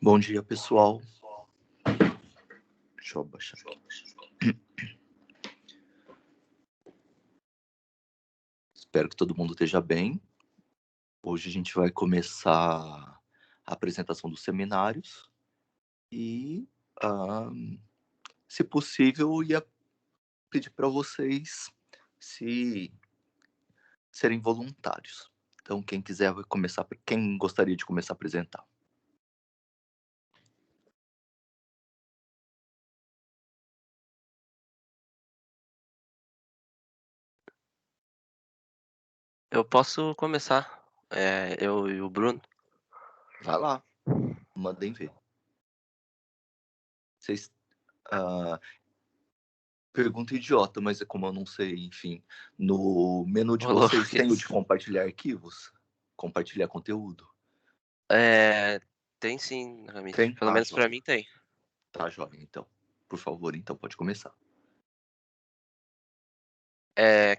Bom dia, pessoal. Deixa eu abaixar aqui. Espero que todo mundo esteja bem. Hoje a gente vai começar a apresentação dos seminários e, se possível, eu ia pedir para vocês se serem voluntários. Então, quem quiser vai começar. Quem gostaria de começar a apresentar? Eu posso começar. Eu e o Bruno. Vai lá, mandem ver. Vocês, pergunta idiota, mas é como eu não sei, enfim. No menu de Rolou vocês que- tem o de compartilhar arquivos? Compartilhar conteúdo? Tem sim, realmente. Tem? Pelo Ah, menos pra joia. mim tem. Tá, joia, então. Por favor, então pode começar.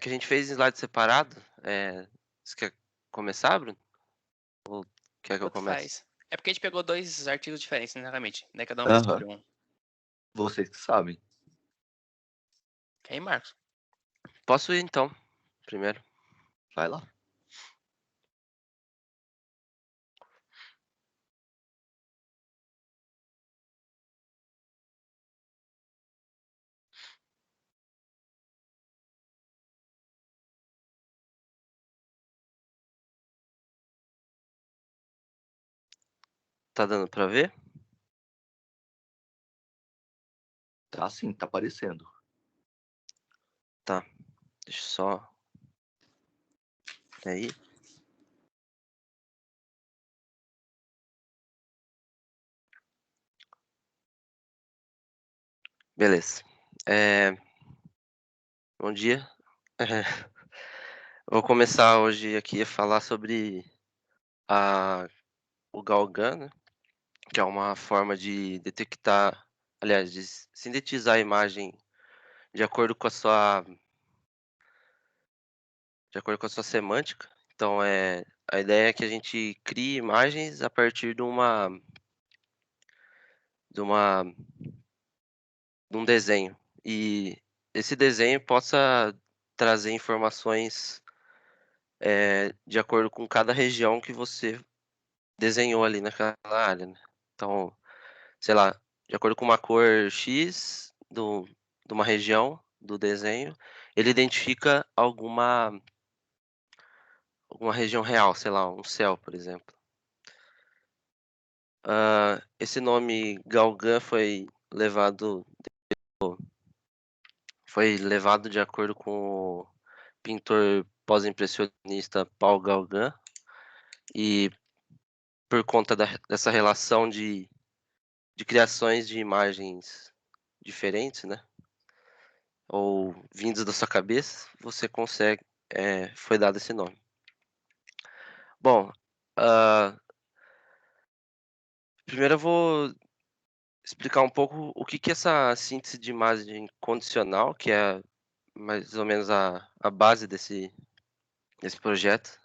Que a gente fez em slide separado. Você quer começar, Bruno? Ou quer que eu Tanto comece? faz. É porque a gente pegou dois artigos diferentes, sinceramente. Daí cada um vai Aham. escolher um. Vocês que sabem. Quer ir, Marcos? Posso ir então, primeiro. Vai lá. Tá dando pra ver? Tá sim, tá aparecendo. Tá. Deixa eu só. Aí. Beleza. Bom dia. Vou começar hoje aqui a falar sobre o Galgan, né? Que é uma forma de detectar, aliás, de sintetizar a imagem de acordo com a sua semântica. Então, a ideia é que a gente crie imagens a partir de uma de um desenho, e esse desenho possa trazer informações, de acordo com cada região que você desenhou ali naquela área, né. Então, sei lá, de acordo com uma cor X de uma região do desenho, ele identifica alguma região real, sei lá, um céu, por exemplo. Esse nome Gauguin levado de acordo com o pintor pós-impressionista Paul Gauguin, e por conta dessa relação de criações de imagens diferentes, né, ou vindas da sua cabeça, você consegue foi dado esse nome. Bom, primeiro eu vou explicar um pouco o que que é essa síntese de imagem condicional, que é mais ou menos a base desse projeto.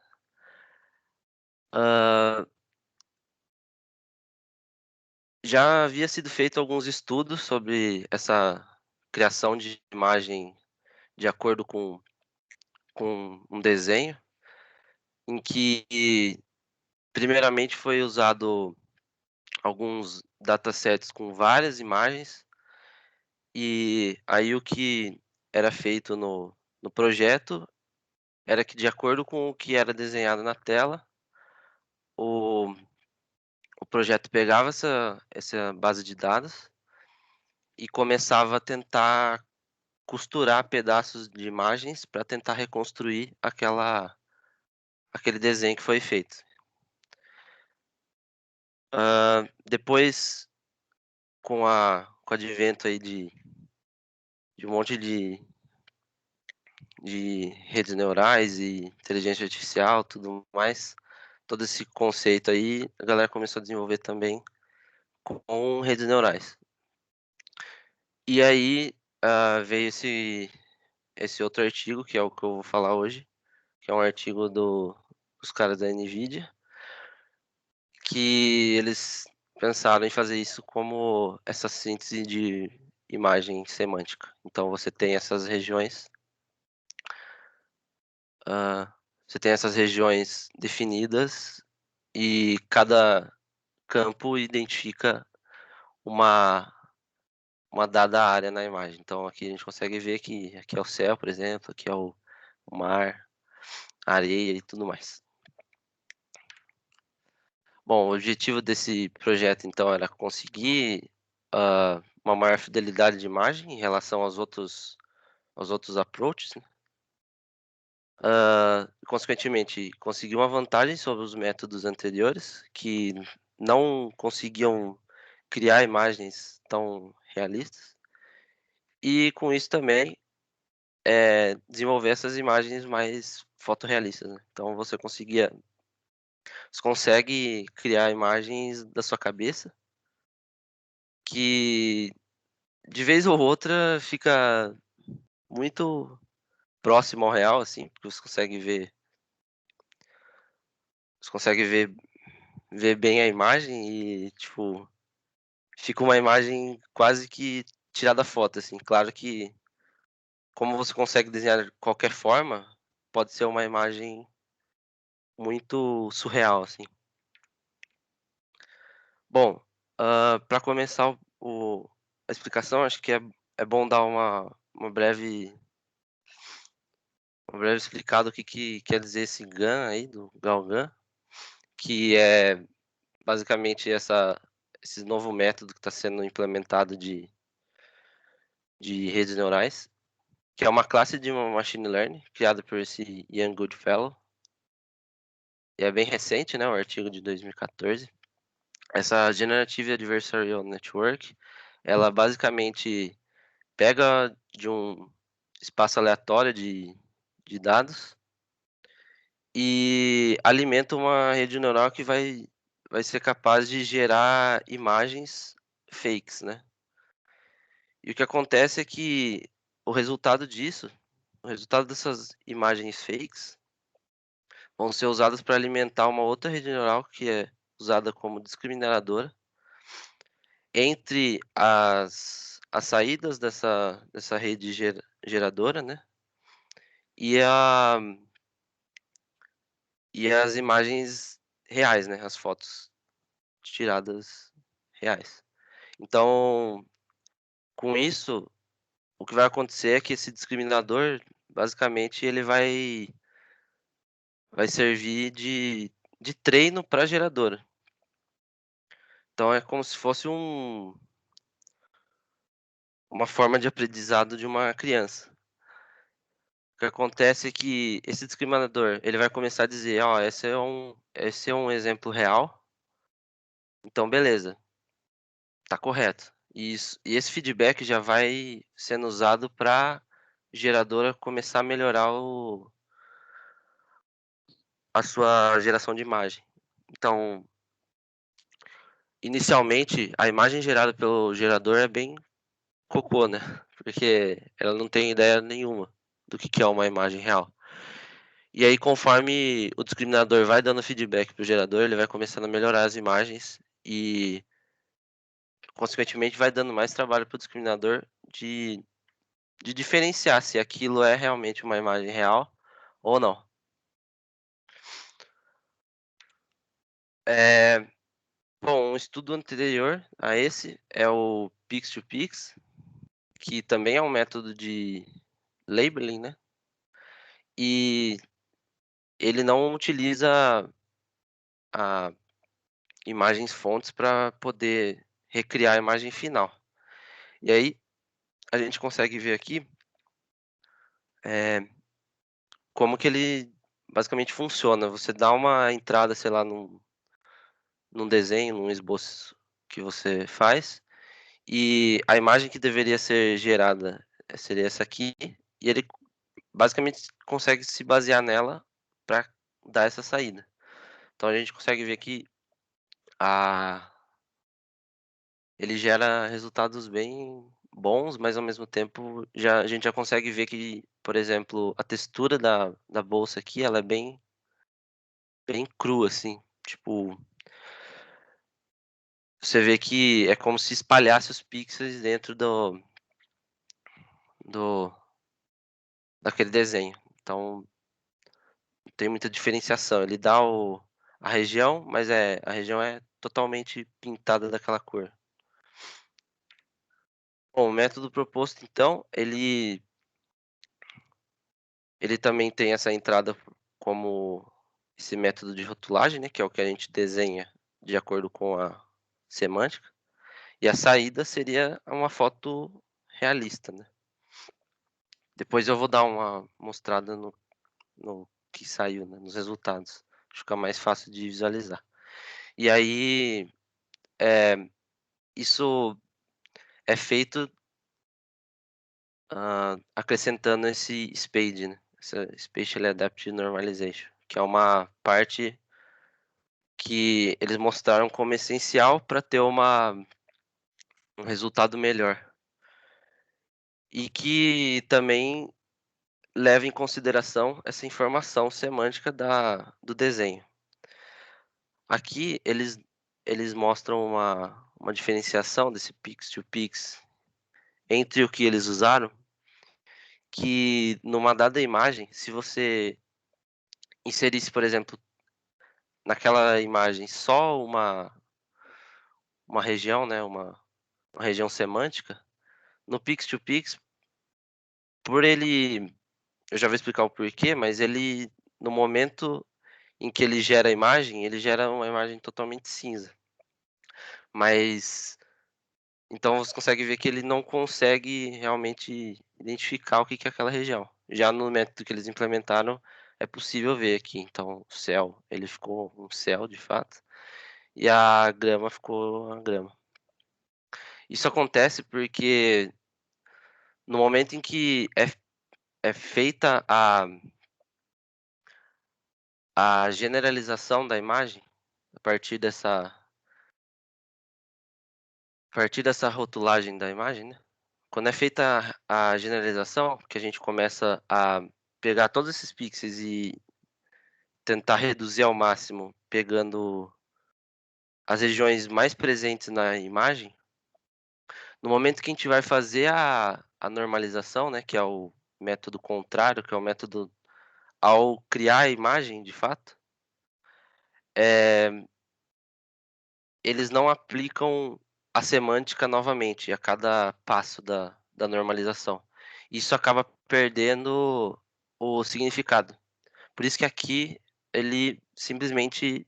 Já havia sido feito alguns estudos sobre essa criação de imagem de acordo com um desenho, em que primeiramente foi usado alguns datasets com várias imagens, e aí o que era feito no projeto era que, de acordo com o que era desenhado na tela, o o projeto pegava essa base de dados e começava a tentar costurar pedaços de imagens para tentar reconstruir aquele desenho que foi feito. Depois, com o advento aí de um monte de redes neurais e inteligência artificial, tudo mais, todo esse conceito aí, a galera começou a desenvolver também com redes neurais. E aí, veio esse outro artigo, que é o que eu vou falar hoje, que é um artigo dos caras da NVIDIA, que eles pensaram em fazer isso como essa síntese de imagem semântica. Então você tem essas regiões, você tem essas regiões definidas e cada campo identifica uma dada área na imagem. Então aqui a gente consegue ver que aqui é o céu, por exemplo, aqui é o mar, a areia e tudo mais. Bom, o objetivo desse projeto então era conseguir uma maior fidelidade de imagem em relação aos outros approaches, né? Consequentemente, conseguir uma vantagem sobre os métodos anteriores que não conseguiam criar imagens tão realistas e com isso também desenvolver essas imagens mais fotorrealistas, né? Então você consegue criar imagens da sua cabeça que de vez ou outra fica muito próximo ao real, assim, porque você consegue ver bem a imagem e, tipo, fica uma imagem quase que tirada foto, assim. Claro que, como você consegue desenhar de qualquer forma, pode ser uma imagem muito surreal, assim. Bom, para começar a explicação, acho que é bom dar uma breve explicada o que quer dizer esse GAN aí, do GALGAN, que é basicamente esse novo método que está sendo implementado de redes neurais, que é uma classe de uma machine learning criada por esse Ian Goodfellow. E é bem recente, né, o artigo de 2014. Essa Generative Adversarial Network, ela basicamente pega de um espaço aleatório de dados e alimenta uma rede neural que vai ser capaz de gerar imagens fakes, né? E o que acontece é que o resultado dessas imagens fakes, vão ser usadas para alimentar uma outra rede neural que é usada como discriminadora entre as saídas dessa rede geradora, né? E as imagens reais, né? As fotos tiradas reais. Então, com isso, o que vai acontecer é que esse discriminador, basicamente, ele vai servir de treino para a geradora. Então é como se fosse uma forma de aprendizado de uma criança. O que acontece é que esse discriminador, ele vai começar a dizer, ó, esse é um exemplo real, então beleza, tá correto. E esse feedback já vai sendo usado para geradora começar a melhorar a sua geração de imagem. Então, inicialmente, a imagem gerada pelo gerador é bem cocô, né? Porque ela não tem ideia nenhuma do que é uma imagem real. E aí, conforme o discriminador vai dando feedback para o gerador, ele vai começando a melhorar as imagens e, consequentemente, vai dando mais trabalho para o discriminador de diferenciar se aquilo é realmente uma imagem real ou não. Bom, um estudo anterior a esse é o Pix2Pix, que também é um método de labeling, né? E ele não utiliza imagens fontes para poder recriar a imagem final. E aí a gente consegue ver aqui como que ele basicamente funciona. Você dá uma entrada, sei lá, num desenho, num esboço que você faz, e a imagem que deveria ser gerada seria essa aqui, e ele basicamente consegue se basear nela para dar essa saída. Então a gente consegue ver que ele gera resultados bem bons, mas ao mesmo tempo a gente já consegue ver que, por exemplo, a textura da bolsa aqui, ela é bem, bem crua, assim. Tipo, você vê que é como se espalhasse os pixels dentro daquele desenho. Então, não tem muita diferenciação. Ele dá a região, mas a região é totalmente pintada daquela cor. Bom, o método proposto, então, ele também tem essa entrada como esse método de rotulagem, né, que é o que a gente desenha de acordo com a semântica. E a saída seria uma foto realista, né? Depois eu vou dar uma mostrada no que saiu, né, nos resultados. Fica mais fácil de visualizar. E aí, isso é feito acrescentando esse SPADE, né? Essa Spatial Adaptive Normalization, que é uma parte que eles mostraram como essencial para ter um resultado melhor. E que também leva em consideração essa informação semântica do desenho. Aqui eles mostram uma diferenciação desse pix-to-pix entre o que eles usaram, que numa dada imagem, se você inserisse, por exemplo, naquela imagem só uma região, né, uma região semântica, no pix-to-pix, por ele, eu já vou explicar o porquê, mas ele, no momento em que ele gera a imagem, ele gera uma imagem totalmente cinza. Mas então você consegue ver que ele não consegue realmente identificar o que é aquela região. Já no método que eles implementaram, é possível ver aqui. Então, o céu, ele ficou um céu de fato, e a grama ficou a grama. Isso acontece porque no momento em que é feita a generalização da imagem, a partir dessa rotulagem da imagem, né? Quando é feita a generalização, que a gente começa a pegar todos esses pixels e tentar reduzir ao máximo, pegando as regiões mais presentes na imagem, no momento que a gente vai fazer a normalização, né, que é o método contrário, que é o método ao criar a imagem de fato, eles não aplicam a semântica novamente a cada passo da normalização. Isso acaba perdendo o significado. Por isso que aqui ele simplesmente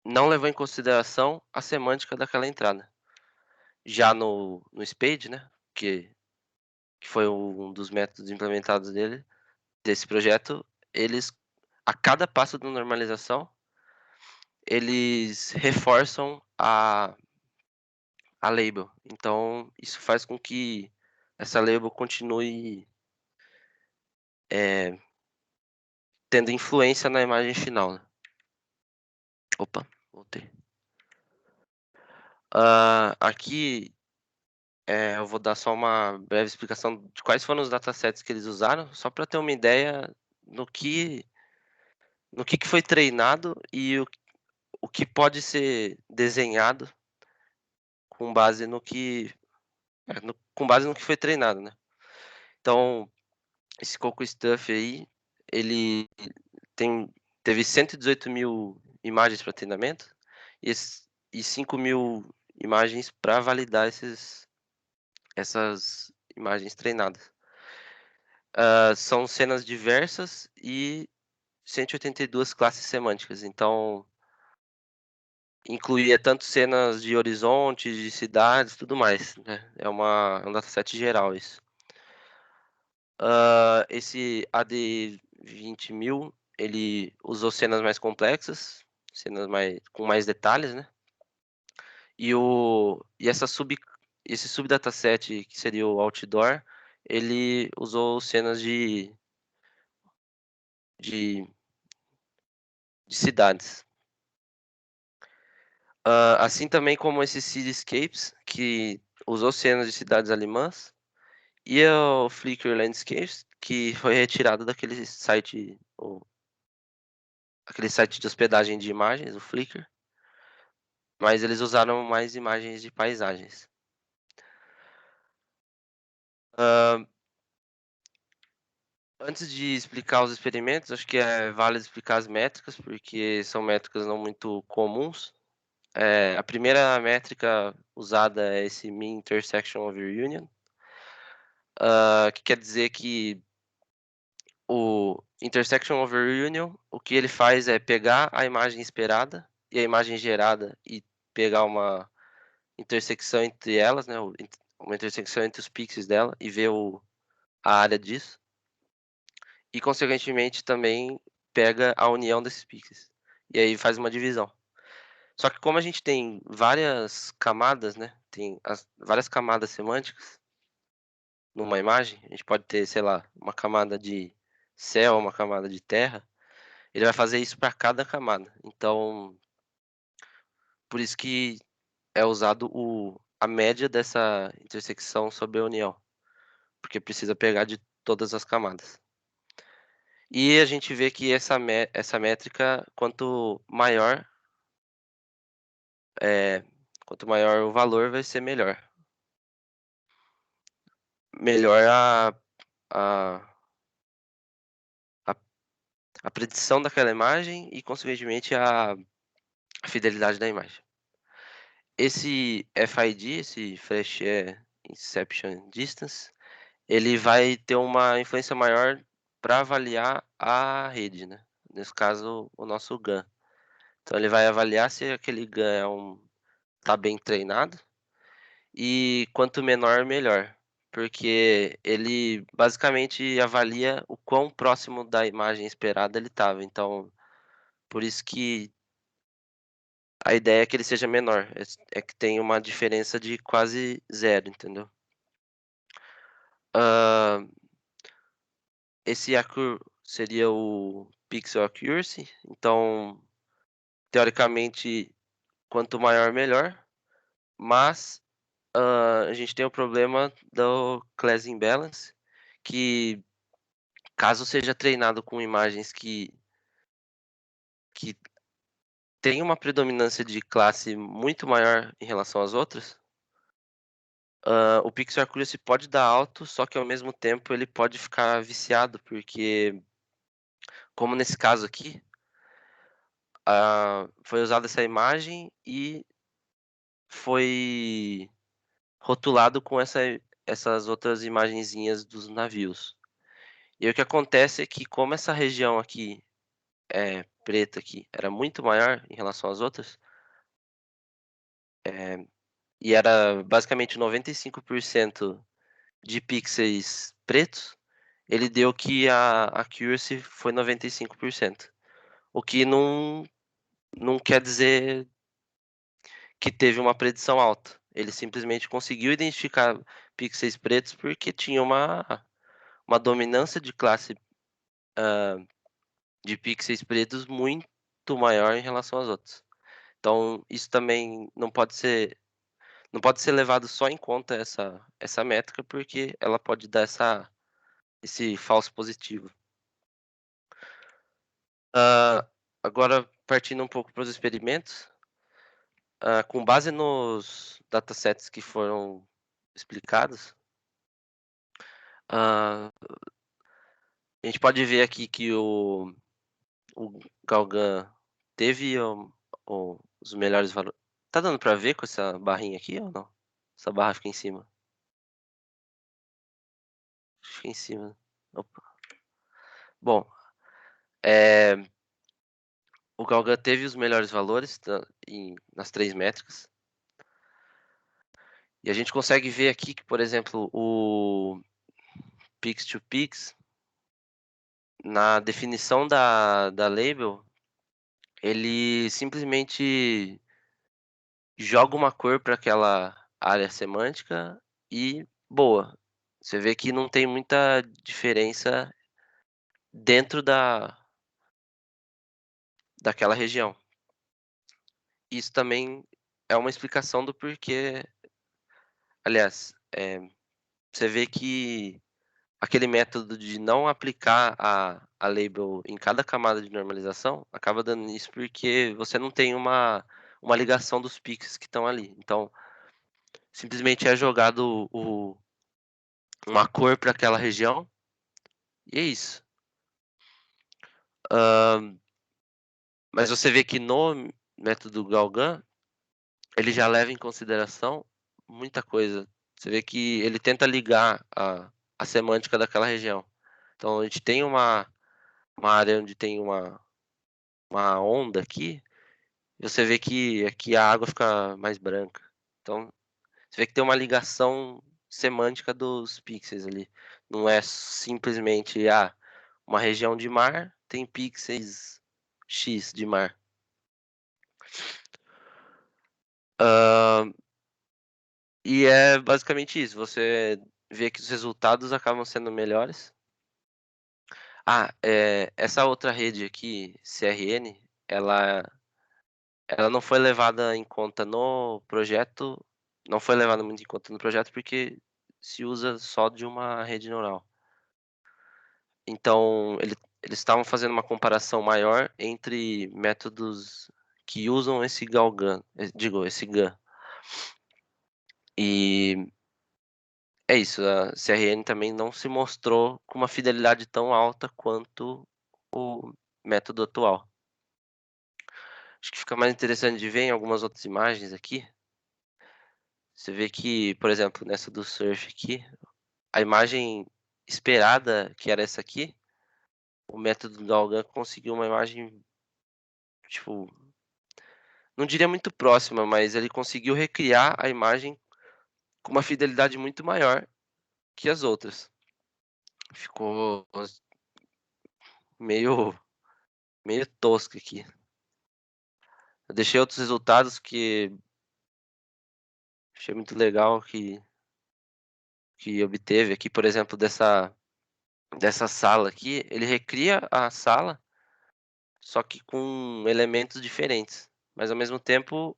não levou em consideração a semântica daquela entrada. Já no SPADE, né, que foi um dos métodos implementados desse projeto, eles, a cada passo da normalização, eles reforçam a label. Então, isso faz com que essa label continue tendo influência na imagem final, né? Opa, voltei. Aqui eu vou dar só uma breve explicação de quais foram os datasets que eles usaram, só para ter uma ideia no que foi treinado e o que pode ser desenhado com base no que foi treinado, né? Então, esse Coco Stuff aí, ele teve 118 mil imagens para treinamento e 5 mil imagens para validar essas imagens treinadas. São cenas diversas e 182 classes semânticas. Então, incluía tanto cenas de horizontes, de cidades, tudo mais, né? É um dataset geral isso. Esse AD20000, ele usou cenas mais complexas, cenas com mais detalhes, né? E esse subdataset, que seria o outdoor, ele usou cenas de cidades. Assim também como esses Cityscapes, que usou cenas de cidades alemãs, e o Flickr Landscapes, que foi retirado daquele site, aquele site de hospedagem de imagens, o Flickr. mas eles usaram mais imagens de paisagens. Antes de explicar os experimentos, acho que é válido explicar as métricas, porque são métricas não muito comuns. A primeira métrica usada é esse Mean Intersection Over Union, que quer dizer que o Intersection Over Union, o que ele faz é pegar a imagem esperada e a imagem gerada e pegar uma intersecção entre elas, né, uma intersecção entre os pixels dela e ver a área disso. E, consequentemente, também pega a união desses pixels. E aí faz uma divisão. Só que como a gente tem várias camadas, né? Tem várias camadas semânticas numa imagem. A gente pode ter, sei lá, uma camada de céu, uma camada de terra. Ele vai fazer isso para cada camada. Então, por isso que é usado a média dessa intersecção sobre a união. Porque precisa pegar de todas as camadas. E a gente vê que essa métrica, quanto maior o valor, vai ser melhor. Melhor a, a predição daquela imagem e, consequentemente, a fidelidade da imagem. Esse FID, esse Fresh Inception Distance, ele vai ter uma influência maior para avaliar a rede, né? Nesse caso, o nosso GAN. Então, ele vai avaliar se aquele GAN tá bem treinado, e quanto menor, melhor, porque ele basicamente avalia o quão próximo da imagem esperada ele estava. Então, por isso que a ideia é que ele seja menor, é que tem uma diferença de quase zero, entendeu? Esse seria o Pixel Accuracy. Então, teoricamente, quanto maior, melhor, mas a gente tem o problema do Class Imbalance, que caso seja treinado com imagens que tem uma predominância de classe muito maior em relação às outras, o Pixel Accuracy pode dar alto, só que ao mesmo tempo ele pode ficar viciado, porque, como nesse caso aqui, foi usada essa imagem e foi rotulado com essas outras imagenzinhas dos navios. E o que acontece é que, como essa região aqui preta aqui era muito maior em relação às outras, e era basicamente 95% de pixels pretos, ele deu que a accuracy foi 95%. O que não quer dizer que teve uma predição alta. Ele simplesmente conseguiu identificar pixels pretos porque tinha uma dominância de classe de pixels pretos muito maior em relação aos outros. Então, isso também não pode ser levado só em conta essa métrica, porque ela pode dar esse falso positivo. Agora, partindo um pouco para os experimentos, com base nos datasets que foram explicados, a gente pode ver aqui que o Galgan teve os melhores valores. Tá dando para ver com essa barrinha aqui ou não? Essa barra fica em cima. Fica em cima. Opa. Bom, o Galgan teve os melhores valores nas 3 métricas. E a gente consegue ver aqui que, por exemplo, o Pix-to-Pix, na definição da label, ele simplesmente joga uma cor para aquela área semântica e boa. Você vê que não tem muita diferença dentro daquela região. Isso também é uma explicação do porquê. Aliás, você vê que aquele método de não aplicar a label em cada camada de normalização acaba dando isso porque você não tem um uma ligação dos pixels que estão ali. Então, simplesmente é jogado uma cor para aquela região e é isso. Mas você vê que no método Galgan, ele já leva em consideração muita coisa. Você vê que ele tenta ligar a semântica daquela região. Então, a gente tem uma área onde tem uma onda aqui, e você vê que aqui a água fica mais branca. Então, você vê que tem uma ligação semântica dos pixels ali. Não é simplesmente uma região de mar tem pixels X de mar. E é basicamente isso. Você vê que os resultados acabam sendo melhores. Essa outra rede aqui, CRN, ela não foi levada em conta no projeto. Não foi levada muito em conta no projeto porque se usa só de uma rede neural. Então, eles estavam fazendo uma comparação maior entre métodos que usam esse Galgan, esse GAN. E é isso, a CRN também não se mostrou com uma fidelidade tão alta quanto o método atual. Acho que fica mais interessante de ver em algumas outras imagens aqui. Você vê que, por exemplo, nessa do surf aqui, a imagem esperada, que era essa aqui, o método do Galgan conseguiu uma imagem, tipo, não diria muito próxima, mas ele conseguiu recriar a imagem com uma fidelidade muito maior que as outras. Ficou meio tosco aqui. Eu deixei outros resultados que achei muito legal que obteve aqui, por exemplo, dessa sala aqui. Ele recria a sala, só que com elementos diferentes. Mas ao mesmo tempo,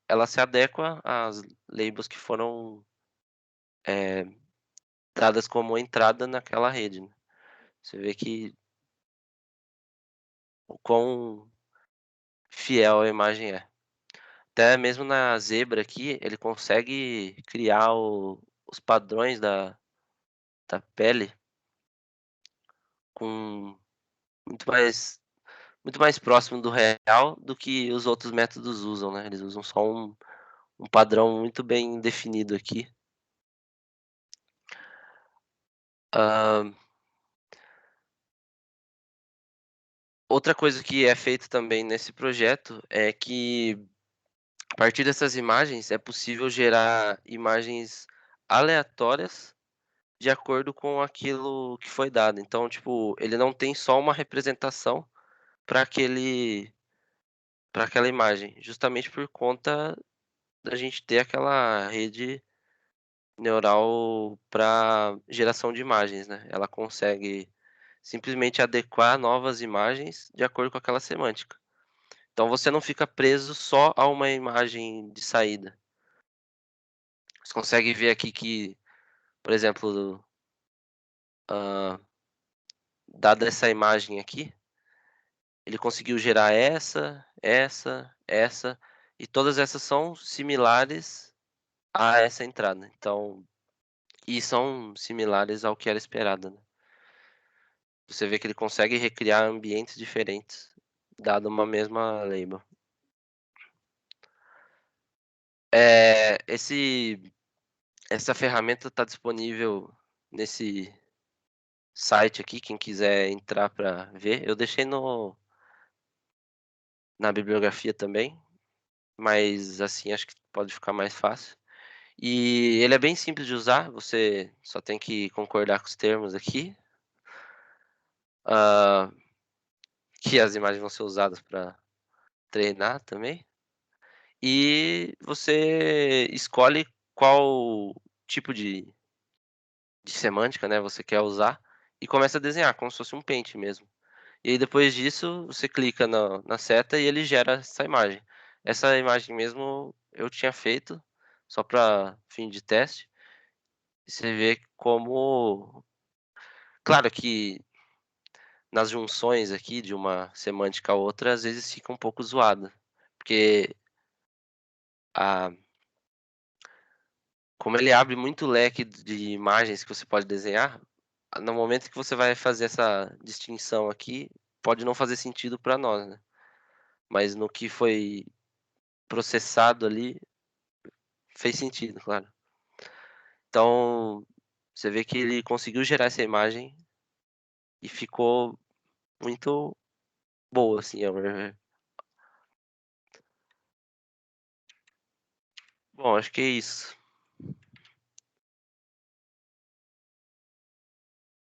ela se adequa às labels que foram dadas como entrada naquela rede, né? Você vê que o quão fiel a imagem é. Até mesmo na zebra aqui, ele consegue criar os padrões da pele com muito mais próximo do real do que os outros métodos usam, né? Eles usam só um padrão muito bem definido aqui. Outra coisa que é feita também nesse projeto é que a partir dessas imagens é possível gerar imagens aleatórias de acordo com aquilo que foi dado. Então, tipo, ele não tem só uma representação para aquela imagem, justamente por conta da gente ter aquela rede neural para geração de imagens, né? Ela consegue simplesmente adequar novas imagens de acordo com aquela semântica. Então você não fica preso só a uma imagem de saída. Você consegue ver aqui que, por exemplo, dada essa imagem aqui, ele conseguiu gerar essa, e todas essas são similares a essa entrada. Então, e são similares ao que era esperado, né? Você vê que ele consegue recriar ambientes diferentes, dado uma mesma label. Essa ferramenta está disponível nesse site aqui, quem quiser entrar para ver. Eu deixei na bibliografia também, mas assim acho que pode ficar mais fácil. E ele é bem simples de usar, você só tem que concordar com os termos aqui. Que as imagens vão ser usadas para treinar também. E você escolhe qual tipo de semântica, né, você quer usar e começa a desenhar, como se fosse um Paint mesmo. E aí depois disso, você clica na seta e ele gera essa imagem. Essa imagem mesmo eu tinha feito só para fim de teste. E você vê como... Claro que nas junções aqui de uma semântica a outra, às vezes fica um pouco zoada. Porque como ele abre muito leque de imagens que você pode desenhar, no momento que você vai fazer essa distinção aqui, pode não fazer sentido para nós, né? Mas no que foi processado ali, fez sentido, claro. Então, você vê que ele conseguiu gerar essa imagem e ficou muito boa, assim. Bom, acho que é isso.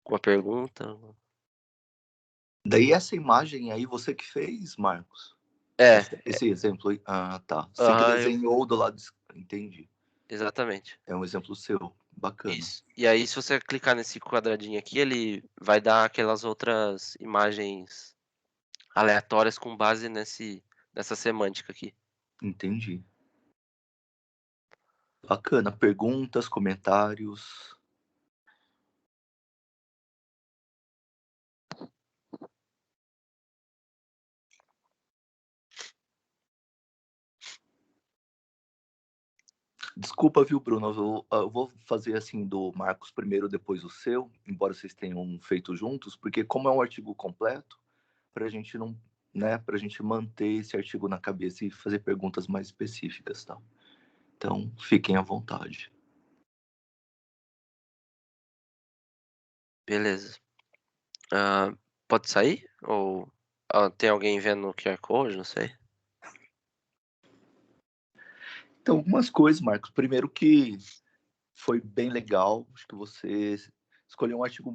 Uma pergunta? Daí essa imagem aí você que fez, Marcos? É, Esse exemplo aí? Ah, tá. Você que aham, desenhou do lado... Entendi. exatamente. É um exemplo seu. Bacana. Isso. E aí, se você clicar nesse quadradinho aqui, ele vai dar aquelas outras imagens aleatórias com base nessa semântica aqui. Entendi. Bacana. Perguntas, comentários? Desculpa, viu, Bruno? Eu vou fazer assim do Marcos primeiro, depois o seu, embora vocês tenham feito juntos, porque como é um artigo completo, para a gente não, né, para a gente manter esse artigo na cabeça e fazer perguntas mais específicas, tá? Então, fiquem à vontade. Beleza. Pode sair? Ou tem alguém vendo o QR Code? Não sei. Então, algumas coisas, Marcos. Primeiro que foi bem legal, acho que você escolheu um artigo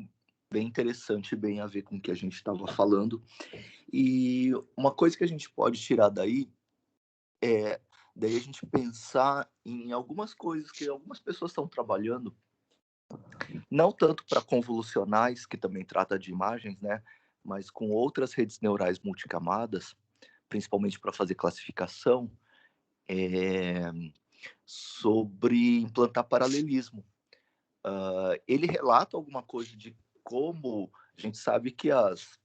bem interessante, bem a ver com o que a gente estava falando. E uma coisa que a gente pode tirar daí é daí a gente pensar em algumas coisas que algumas pessoas estão trabalhando, não tanto para convolucionais, que também trata de imagens, né, mas com outras redes neurais multicamadas, principalmente para fazer classificação, sobre implantar paralelismo. Ele relata alguma coisa de como a gente sabe que as,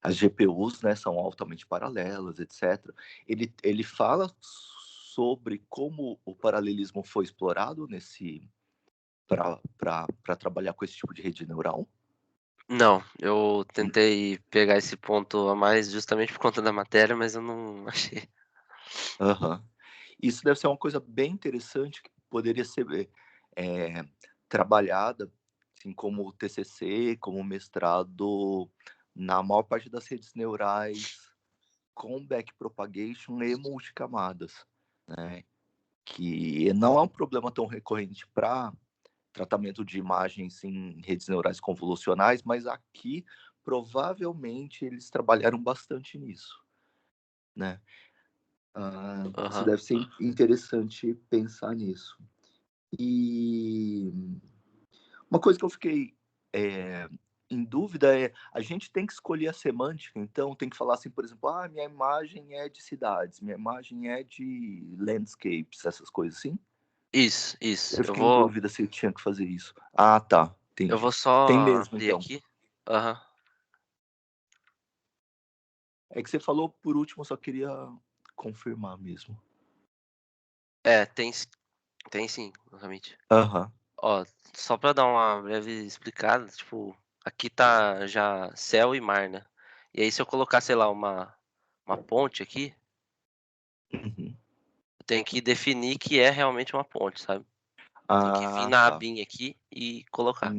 as GPUs, né, são altamente paralelas, etc. Ele fala sobre como o paralelismo foi explorado para trabalhar com esse tipo de rede neural. Não, eu tentei pegar esse ponto a mais justamente por conta da matéria, mas eu não achei. Uhum. Isso deve ser uma coisa bem interessante que poderia ser trabalhada, assim, como TCC, como mestrado, na maior parte das redes neurais com backpropagation e multicamadas, né? Que não é um problema tão recorrente para tratamento de imagens em redes neurais convolucionais, mas aqui provavelmente eles trabalharam bastante nisso, né? Isso Aham. deve ser interessante pensar nisso. E uma coisa que eu fiquei em dúvida é, a gente tem que escolher a semântica, então tem que falar assim, por exemplo, minha imagem é de cidades, minha imagem é de landscapes, essas coisas assim. Isso. Eu fiquei em dúvida se eu tinha que fazer isso. Ah, tá, Eu entendi. vou só Tem mesmo, abrir então. aqui. Aham. É que você falou por último, eu só queria confirmar mesmo. É, tem sim, realmente. Aham. Ó, só pra dar uma breve explicada, tipo, aqui tá já céu e mar, né? E aí se eu colocar, sei lá, uma ponte aqui, Uhum. eu tenho que definir que é realmente uma ponte, sabe? Tem que vir Ah, na tá. abinha aqui e colocar.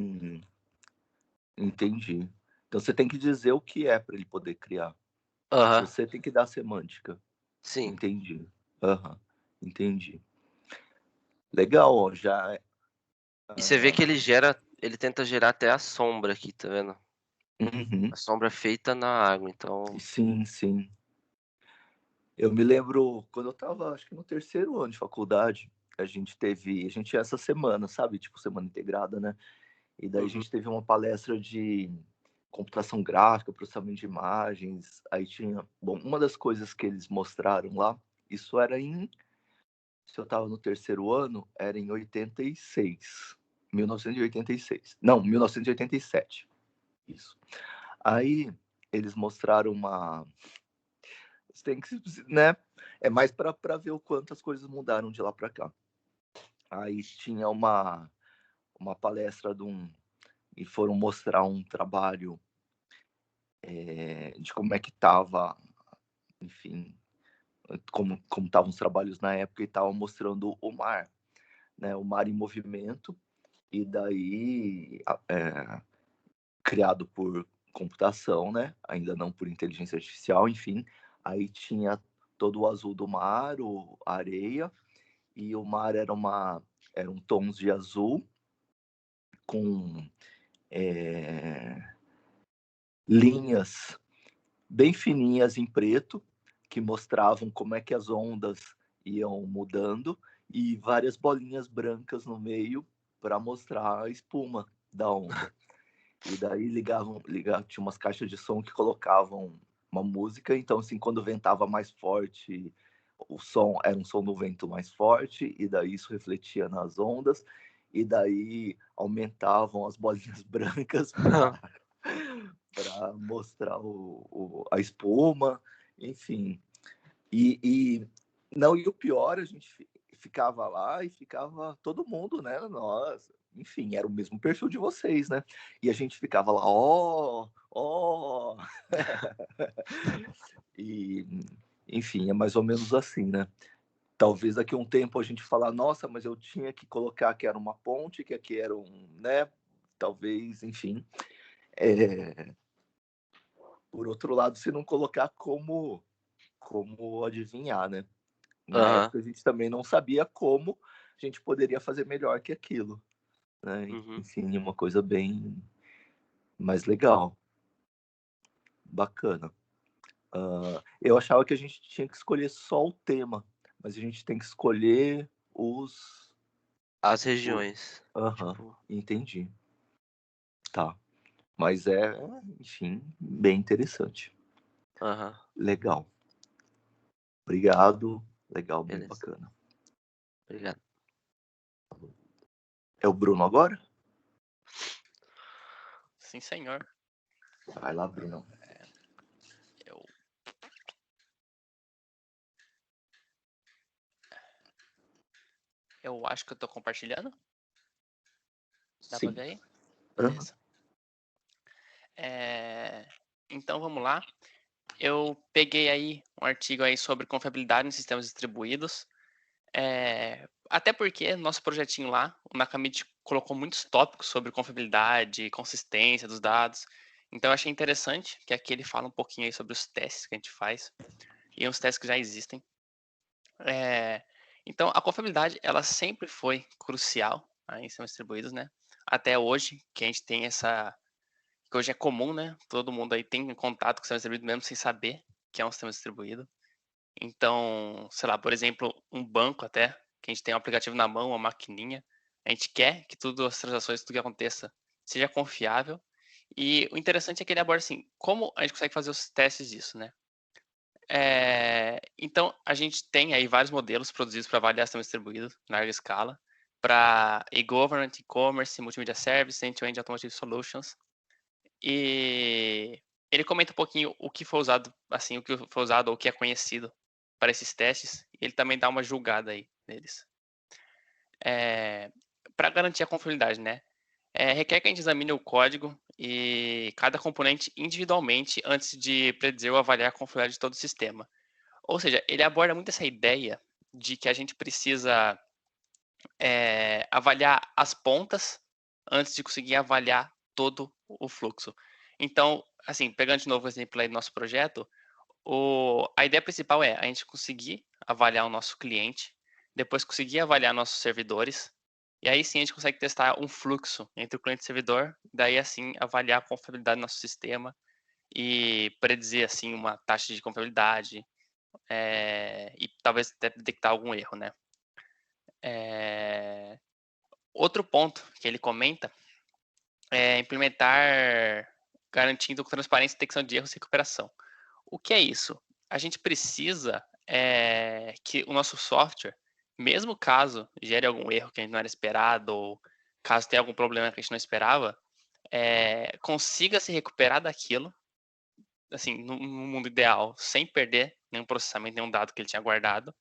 Entendi. Então você tem que dizer o que é para ele poder criar. Aham, Você tem que dar semântica. sim. Entendi. Aham. Entendi. Legal, ó, já. E você vê que ah, ele tenta gerar até a sombra aqui, tá vendo? uhum. A sombra feita na água, então... Sim, sim. Eu me lembro quando eu estava, acho que no terceiro ano de faculdade, a gente tinha essa semana, sabe? Tipo, semana integrada, né? E daí a Uhum. gente teve uma palestra de computação gráfica, processamento de imagens. Aí tinha, bom, uma das coisas que eles mostraram lá, isso era se eu estava no terceiro ano, era em 86, 1986. Não, 1987. Isso. Aí eles mostraram Você tem que, né? É mais para ver o quanto as coisas mudaram de lá para cá. Aí tinha uma palestra e foram mostrar um trabalho de como é que estava, enfim, como estavam os trabalhos na época, e estavam mostrando o mar, né? O mar em movimento, e daí criado por computação, né? Ainda não por inteligência artificial, enfim. Aí tinha todo o azul do mar, a areia, e o mar eram tons de azul com linhas bem fininhas em preto que mostravam como é que as ondas iam mudando, e várias bolinhas brancas no meio para mostrar a espuma da onda. E daí ligavam, tinha umas caixas de som que colocavam uma música, então assim, quando ventava mais forte, o som era um som do vento mais forte, e daí isso refletia nas ondas, e daí aumentavam as bolinhas brancas para mostrar a espuma, enfim. Não, e o pior, a gente ficava lá e ficava todo mundo, né? Nós, enfim, era o mesmo perfil de vocês, né? E a gente ficava lá, ó. E, enfim, é mais ou menos assim, né? Talvez daqui a um tempo a gente falar, nossa, mas eu tinha que colocar que era uma ponte, que aqui era né? Talvez, enfim. Por outro lado, se não colocar como adivinhar, né? Na Aham. época a gente também não sabia como a gente poderia fazer melhor que aquilo, né? Uhum. Enfim, uma coisa bem mais legal, bacana. Eu achava que a gente tinha que escolher só o tema, mas a gente tem que escolher As regiões. Aham, Tipo, entendi. Tá. Mas enfim, bem interessante. aham, Legal. Obrigado. Legal, bem beleza. bacana. Obrigado. É o Bruno agora? Sim, senhor. Vai lá, Bruno. Eu, eu acho que eu tô compartilhando. Dá pra Sim. ver aí? Aham. Beleza. Então vamos lá. Eu peguei aí um artigo aí sobre confiabilidade nos sistemas distribuídos. Até porque nosso projetinho lá, o Nakamit colocou muitos tópicos sobre confiabilidade, consistência dos dados. Então eu achei interessante que aqui ele fala um pouquinho aí sobre os testes que a gente faz e uns testes que já existem. Então a confiabilidade ela sempre foi crucial aí em sistemas distribuídos, né? Até hoje, que a gente tem que hoje é comum, né? Todo mundo aí tem contato com o sistema distribuído mesmo sem saber que é um sistema distribuído. Então, sei lá, por exemplo, um banco até, que a gente tem um aplicativo na mão, uma maquininha, a gente quer que tudo, as transações, tudo que aconteça, seja confiável. E o interessante é que ele aborda assim, como a gente consegue fazer os testes disso, né? Então, a gente tem aí vários modelos produzidos para avaliar sistemas distribuídos na larga escala, para e-government, e-commerce, multimedia services, end-to-end automotive solutions. E ele comenta um pouquinho o que foi usado, assim, o que foi usado ou o que é conhecido para esses testes. E ele também dá uma julgada aí neles. Para garantir a confiabilidade, né? Requer que a gente examine o código e cada componente individualmente antes de predizer ou avaliar a confiabilidade de todo o sistema. Ou seja, ele aborda muito essa ideia de que a gente precisa avaliar as pontas antes de conseguir avaliar todo o fluxo. Então, assim, pegando de novo o exemplo aí do nosso projeto, a ideia principal é a gente conseguir avaliar o nosso cliente, depois conseguir avaliar nossos servidores, e aí sim a gente consegue testar um fluxo entre o cliente e o servidor, daí assim avaliar a confiabilidade do nosso sistema e predizer assim uma taxa de confiabilidade e talvez até detectar algum erro, né? Outro ponto que ele comenta é implementar garantindo transparência, detecção de erros e recuperação. O que é isso? A gente precisa que o nosso software, mesmo caso gere algum erro que a gente não era esperado, ou caso tenha algum problema que a gente não esperava, consiga se recuperar daquilo assim, no mundo ideal, sem perder nenhum processamento, nenhum dado que ele tinha guardado,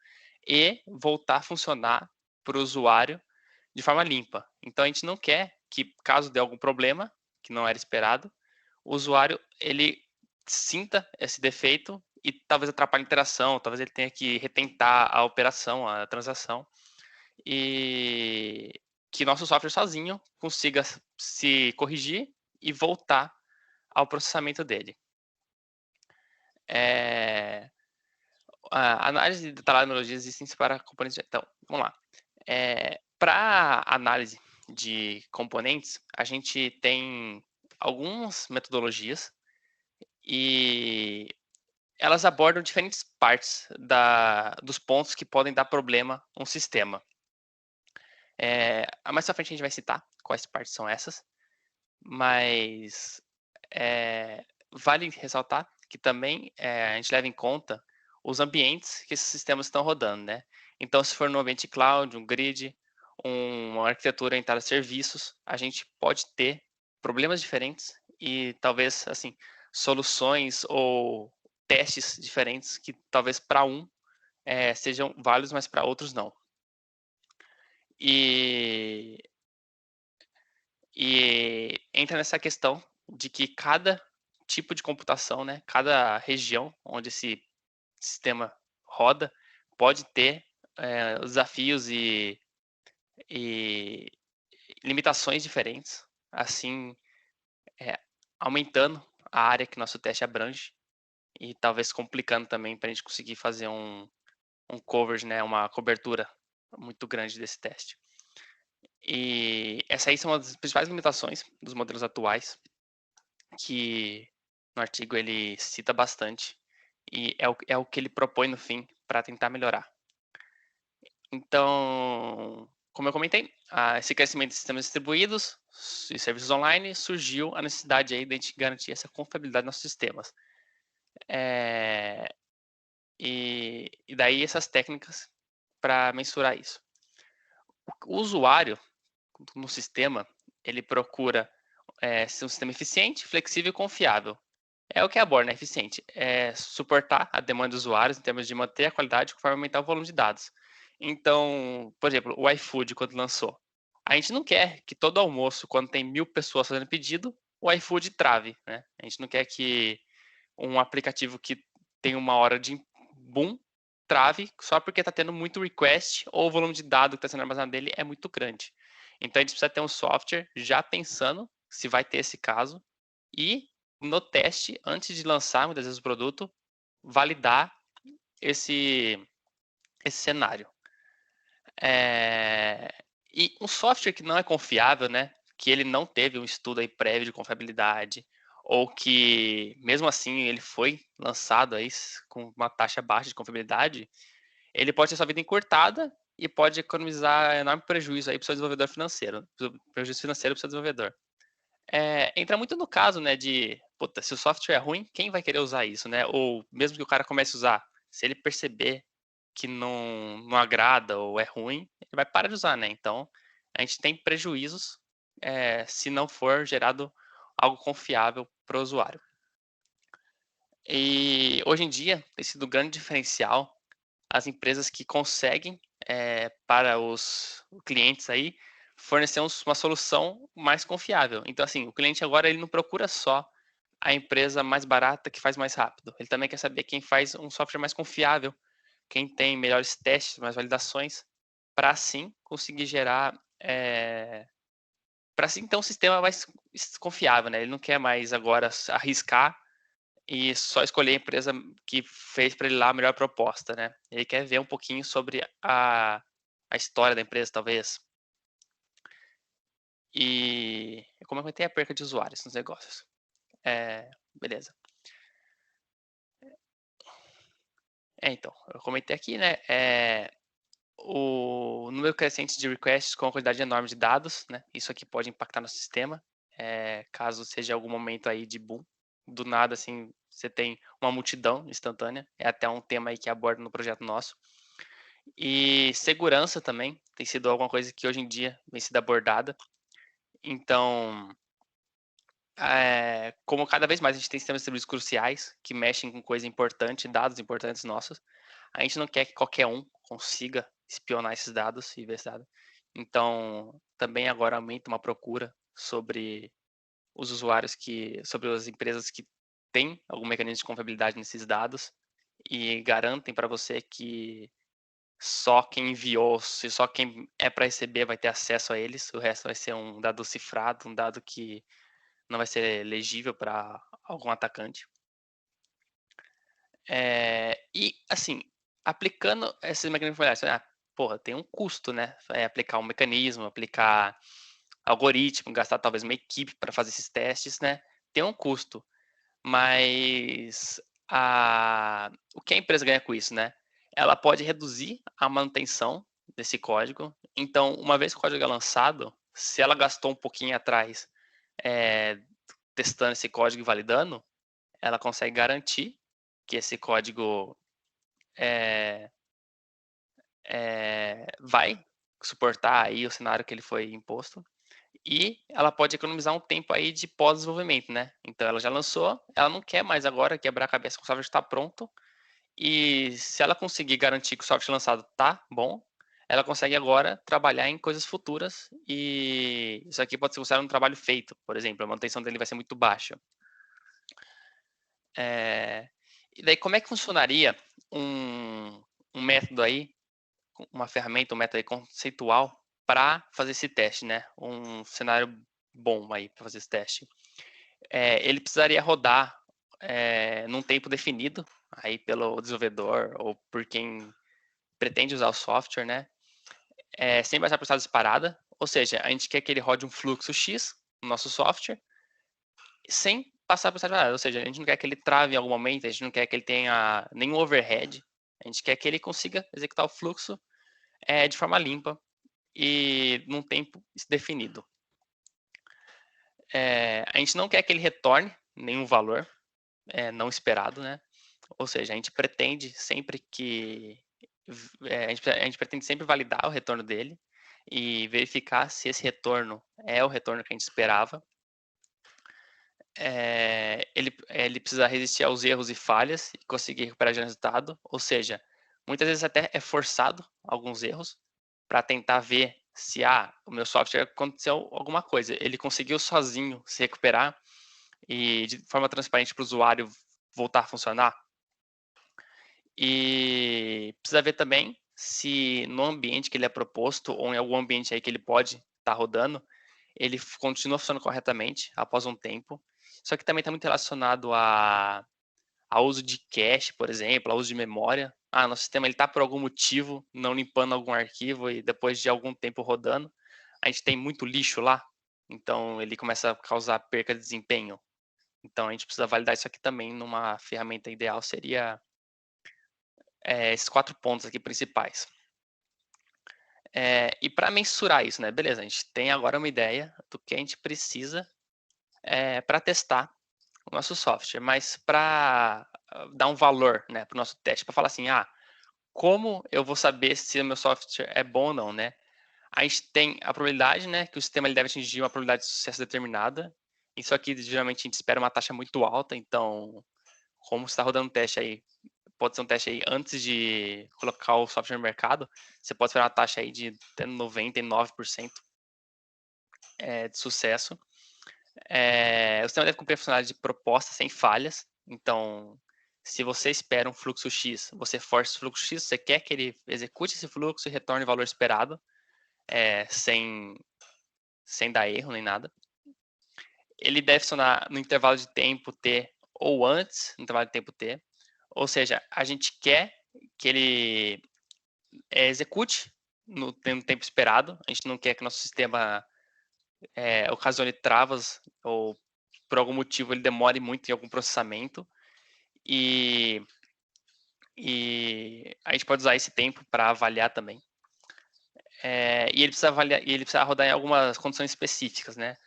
e voltar a funcionar para o usuário de forma limpa. Então, a gente não quer que, caso dê algum problema, que não era esperado, o usuário ele sinta esse defeito e talvez atrapalhe a interação, talvez ele tenha que retentar a operação, a transação, e que nosso software sozinho consiga se corrigir e voltar ao processamento dele. A análise detalhada de analogias existem para componentes. Então, vamos lá. Para análise de componentes, a gente tem algumas metodologias e elas abordam diferentes partes dos pontos que podem dar problema a um sistema. Mais pra frente a gente vai citar quais partes são essas, mas vale ressaltar que também a gente leva em conta os ambientes que esses sistemas estão rodando, né? Então, se for no ambiente cloud, um grid, uma arquitetura orientada a serviços, a gente pode ter problemas diferentes e talvez, assim, soluções ou testes diferentes que talvez para sejam válidos, mas para outros não. E entra nessa questão de que cada tipo de computação, né, cada região onde esse sistema roda, pode ter desafios e limitações diferentes, assim, aumentando a área que nosso teste abrange e talvez complicando também para a gente conseguir fazer um coverage, né, uma cobertura muito grande desse teste. E essa aí são uma das principais limitações dos modelos atuais, que no artigo ele cita bastante, e é o que ele propõe no fim para tentar melhorar. Então, como eu comentei, esse crescimento de sistemas distribuídos e serviços online surgiu a necessidade aí de a gente garantir essa confiabilidade nos nossos sistemas. E daí essas técnicas para mensurar isso. O usuário no sistema, ele procura ser um sistema eficiente, flexível e confiável. É o que aborda, né? Eficiente. É suportar a demanda dos usuários em termos de manter a qualidade conforme aumentar o volume de dados. Então, por exemplo, o iFood, quando lançou, a gente não quer que todo almoço, quando tem 1000 pessoas fazendo pedido, o iFood trave, né? A gente não quer que um aplicativo que tem uma hora de boom trave só porque está tendo muito request ou o volume de dados que está sendo armazenado dele é muito grande. Então, a gente precisa ter um software já pensando se vai ter esse caso e no teste, antes de lançar muitas vezes o produto, validar esse cenário. E um software que não é confiável, né, que ele não teve um estudo aí prévio de confiabilidade, ou que mesmo assim ele foi lançado aí com uma taxa baixa de confiabilidade, ele pode ter sua vida encurtada e pode economizar enorme prejuízo aí para o seu desenvolvedor financeiro, prejuízo financeiro para o seu desenvolvedor. Entra muito no caso, né, de, puta, se o software é ruim, quem vai querer usar isso, né? Ou mesmo que o cara comece a usar, se ele perceber que não agrada ou é ruim, ele vai parar de usar, né? Então, a gente tem prejuízos se não for gerado algo confiável para o usuário. E hoje em dia, tem sido um grande diferencial as empresas que conseguem, para os clientes aí, fornecer uma solução mais confiável. Então, assim, o cliente agora ele não procura só a empresa mais barata que faz mais rápido. Ele também quer saber quem faz um software mais confiável, quem tem melhores testes, mais validações, para assim conseguir gerar, para assim ter um sistema mais confiável, né? Ele não quer mais agora arriscar e só escolher a empresa que fez para ele lá a melhor proposta, né? Ele quer ver um pouquinho sobre a história da empresa, talvez. E como eu comentei, a perca de usuários nos negócios. Beleza. Então, eu comentei aqui, né? O número crescente de requests com a quantidade enorme de dados, né? Isso aqui pode impactar no sistema, caso seja algum momento aí de boom. Do nada, assim, você tem uma multidão instantânea. É até um tema aí que aborda no projeto nosso. E segurança também tem sido alguma coisa que hoje em dia vem sido abordada. Então, como cada vez mais a gente tem sistemas de serviços cruciais que mexem com coisa importante, dados importantes nossos, a gente não quer que qualquer um consiga espionar esses dados e ver esses dados. Então, também agora aumenta uma procura sobre os usuários sobre as empresas que têm algum mecanismo de confiabilidade nesses dados e garantem para você que só quem enviou, se só quem é para receber vai ter acesso a eles, o resto vai ser um dado cifrado, um dado que não vai ser legível para algum atacante. E, assim, aplicando esses mecanismos de confiabilidade, porra, tem um custo, né? Aplicar um mecanismo, aplicar algoritmo, gastar talvez uma equipe para fazer esses testes, né? Tem um custo, mas o que a empresa ganha com isso, né? Ela pode reduzir a manutenção desse código. Então, uma vez que o código é lançado, se ela gastou um pouquinho atrás testando esse código e validando, ela consegue garantir que esse código vai suportar aí o cenário que ele foi imposto. E ela pode economizar um tempo aí de pós-desenvolvimento, né? Então ela já lançou, ela não quer mais agora quebrar a cabeça que o software está pronto. E se ela conseguir garantir que o software lançado tá bom, ela consegue agora trabalhar em coisas futuras. E isso aqui pode ser considerado um trabalho feito, por exemplo, a manutenção dele vai ser muito baixa. E daí como é que funcionaria um método aí, uma ferramenta, um método aí conceitual para fazer esse teste, né? Um cenário bom aí para fazer esse teste. Ele precisaria rodar num tempo definido aí pelo desenvolvedor ou por quem pretende usar o software, né? Sem passar por estado de parada, ou seja, a gente quer que ele rode um fluxo X no nosso software sem passar por estado de parada, ou seja, a gente não quer que ele trave em algum momento, a gente não quer que ele tenha nenhum overhead, a gente quer que ele consiga executar o fluxo de forma limpa e num tempo definido. A gente não quer que ele retorne nenhum valor não esperado, né? Ou seja, a gente pretende sempre a gente pretende sempre validar o retorno dele e verificar se esse retorno é o retorno que a gente esperava. Ele precisa resistir aos erros e falhas e conseguir recuperar o resultado. Ou seja, muitas vezes até é forçado alguns erros para tentar ver se o meu software aconteceu alguma coisa. Ele conseguiu sozinho se recuperar e de forma transparente para o usuário voltar a funcionar. E precisa ver também se no ambiente que ele é proposto ou em algum ambiente aí que ele pode estar rodando, ele continua funcionando corretamente após um tempo. Só que também está muito relacionado ao uso de cache, por exemplo, ao uso de memória. Nosso sistema está por algum motivo não limpando algum arquivo e depois de algum tempo rodando, a gente tem muito lixo lá, então ele começa a causar perca de desempenho. Então a gente precisa validar isso aqui também numa ferramenta ideal, seria esses 4 pontos aqui principais. E para mensurar isso, né? Beleza, a gente tem agora uma ideia do que a gente precisa para testar o nosso software, mas para dar um valor, né, para o nosso teste, para falar assim, como eu vou saber se o meu software é bom ou não, né? A gente tem a probabilidade, né, que o sistema ele deve atingir uma probabilidade de sucesso determinada. Isso aqui, geralmente, a gente espera uma taxa muito alta, então, como você está rodando um teste aí, pode ser um teste aí antes de colocar o software no mercado, você pode esperar uma taxa aí de até 99% de sucesso. O sistema deve cumprir a funcionalidade de proposta sem falhas. Então, se você espera um fluxo X, você força o fluxo X, você quer que ele execute esse fluxo e retorne o valor esperado, sem dar erro nem nada. Ele deve funcionar no intervalo de tempo T ou antes do intervalo de tempo T. Ou seja, a gente quer que ele execute no tempo esperado. A gente não quer que nosso sistema ocasione travas ou por algum motivo ele demore muito em algum processamento. E a gente pode usar esse tempo para avaliar também. E ele precisa rodar em algumas condições específicas, né?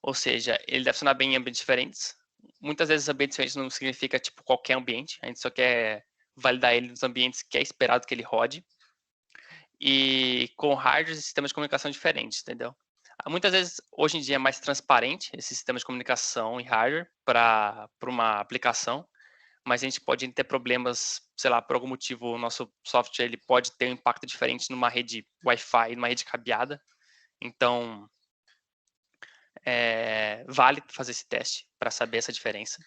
Ou seja, ele deve funcionar bem em ambientes diferentes. Muitas vezes ambientes diferentes não significa tipo qualquer ambiente. A gente só quer validar ele nos ambientes que é esperado que ele rode. E com hardwares e sistemas de comunicação diferentes, entendeu? Muitas vezes, hoje em dia, é mais transparente esse sistema de comunicação e hardware para uma aplicação, mas a gente pode ter problemas, sei lá, por algum motivo o nosso software ele pode ter um impacto diferente numa rede Wi-Fi, numa rede cabeada. Então, vale fazer esse teste para saber essa diferença.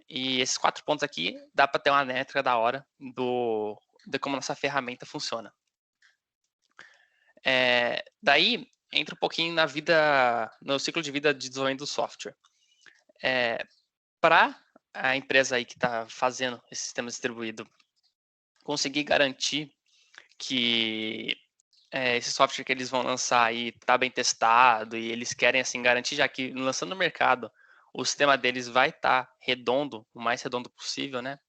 E esses 4 pontos aqui, dá para ter uma métrica da hora de como nossa ferramenta funciona. Daí, entra um pouquinho no ciclo de vida de desenvolvimento do software. Para a empresa aí que está fazendo esse sistema distribuído conseguir garantir que esse software que eles vão lançar aí está bem testado e eles querem assim garantir, já que lançando no mercado o sistema deles vai estar redondo, o mais redondo possível, né?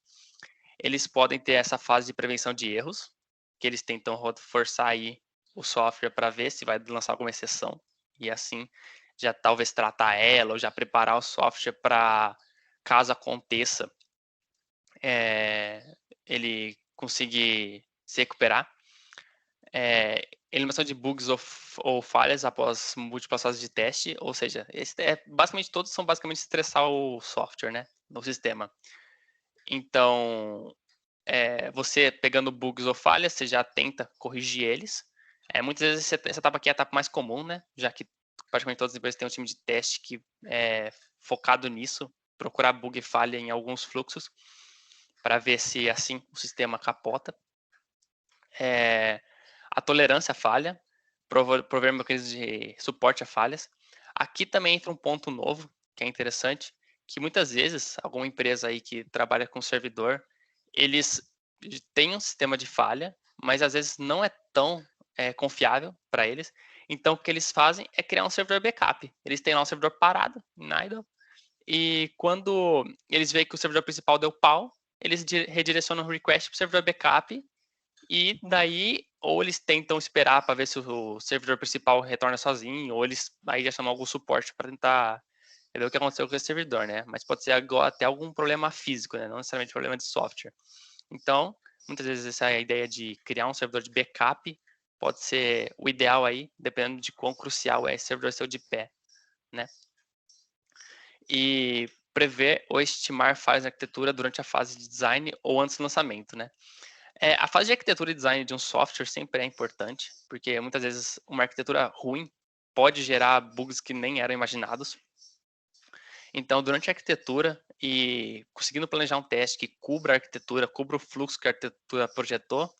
Eles podem ter essa fase de prevenção de erros, que eles tentam forçar aí o software para ver se vai lançar alguma exceção e assim já talvez tratar ela ou já preparar o software para caso aconteça ele conseguir se recuperar. Eliminação de bugs ou falhas após múltiplas fases de teste, ou seja, basicamente todos são basicamente estressar o software, né, no sistema. Então, você pegando bugs ou falhas, você já tenta corrigir eles. Muitas vezes essa etapa aqui é a etapa mais comum, né, já que praticamente todas as empresas têm um time de teste que é focado nisso, procurar bug e falha em alguns fluxos, para ver se assim o sistema capota. A tolerância à falha, prover mecanismos de suporte a falhas. Aqui também entra um ponto novo, que é interessante, que muitas vezes, alguma empresa aí que trabalha com servidor, eles têm um sistema de falha, mas às vezes não é tão confiável para eles. Então, o que eles fazem é criar um servidor backup. Eles têm lá um servidor parado, em idle, e quando eles veem que o servidor principal deu pau, eles redirecionam o request para o servidor backup e daí ou eles tentam esperar para ver se o servidor principal retorna sozinho, ou eles aí já chamam algum suporte para tentar ver o que aconteceu com esse servidor, né? Mas pode ser até algum problema físico, né? Não necessariamente problema de software. Então, muitas vezes essa ideia de criar um servidor de backup pode ser o ideal aí, dependendo de quão crucial é esse servidor seu de pé, né? E prever ou estimar falhas na arquitetura durante a fase de design ou antes do lançamento, né? A fase de arquitetura e design de um software sempre é importante, porque muitas vezes uma arquitetura ruim pode gerar bugs que nem eram imaginados. Então, durante a arquitetura e conseguindo planejar um teste que cubra a arquitetura, cubra o fluxo que a arquitetura projetou,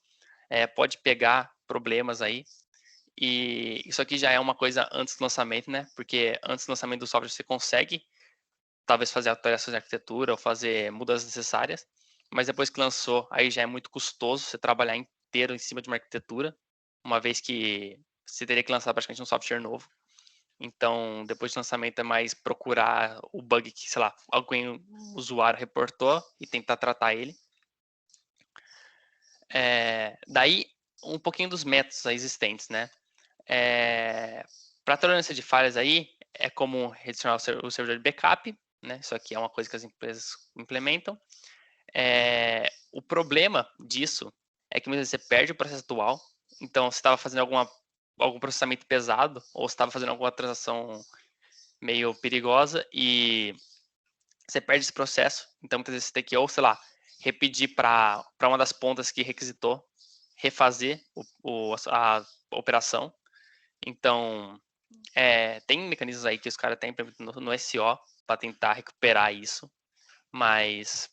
pode pegar problemas aí. E isso aqui já é uma coisa antes do lançamento, né? Porque antes do lançamento do software você consegue talvez fazer alterações na arquitetura ou fazer mudanças necessárias, mas depois que lançou, aí já é muito custoso você trabalhar inteiro em cima de uma arquitetura, uma vez que você teria que lançar praticamente um software novo. Então, depois do lançamento é mais procurar o bug que, sei lá, alguém, um usuário reportou e tentar tratar ele. Daí, um pouquinho dos métodos existentes, né? Para tolerância de falhas aí, é comum redirecionar o servidor de backup, né? Isso aqui é uma coisa que as empresas implementam. O problema disso é que muitas vezes você perde o processo atual. Então, você estava fazendo algum processamento pesado ou estava fazendo alguma transação meio perigosa e você perde esse processo. Então, muitas vezes você tem que, ou sei lá, repetir para uma das pontas que requisitou, refazer a operação. Então, tem mecanismos aí que os caras têm no SO para tentar recuperar isso, mas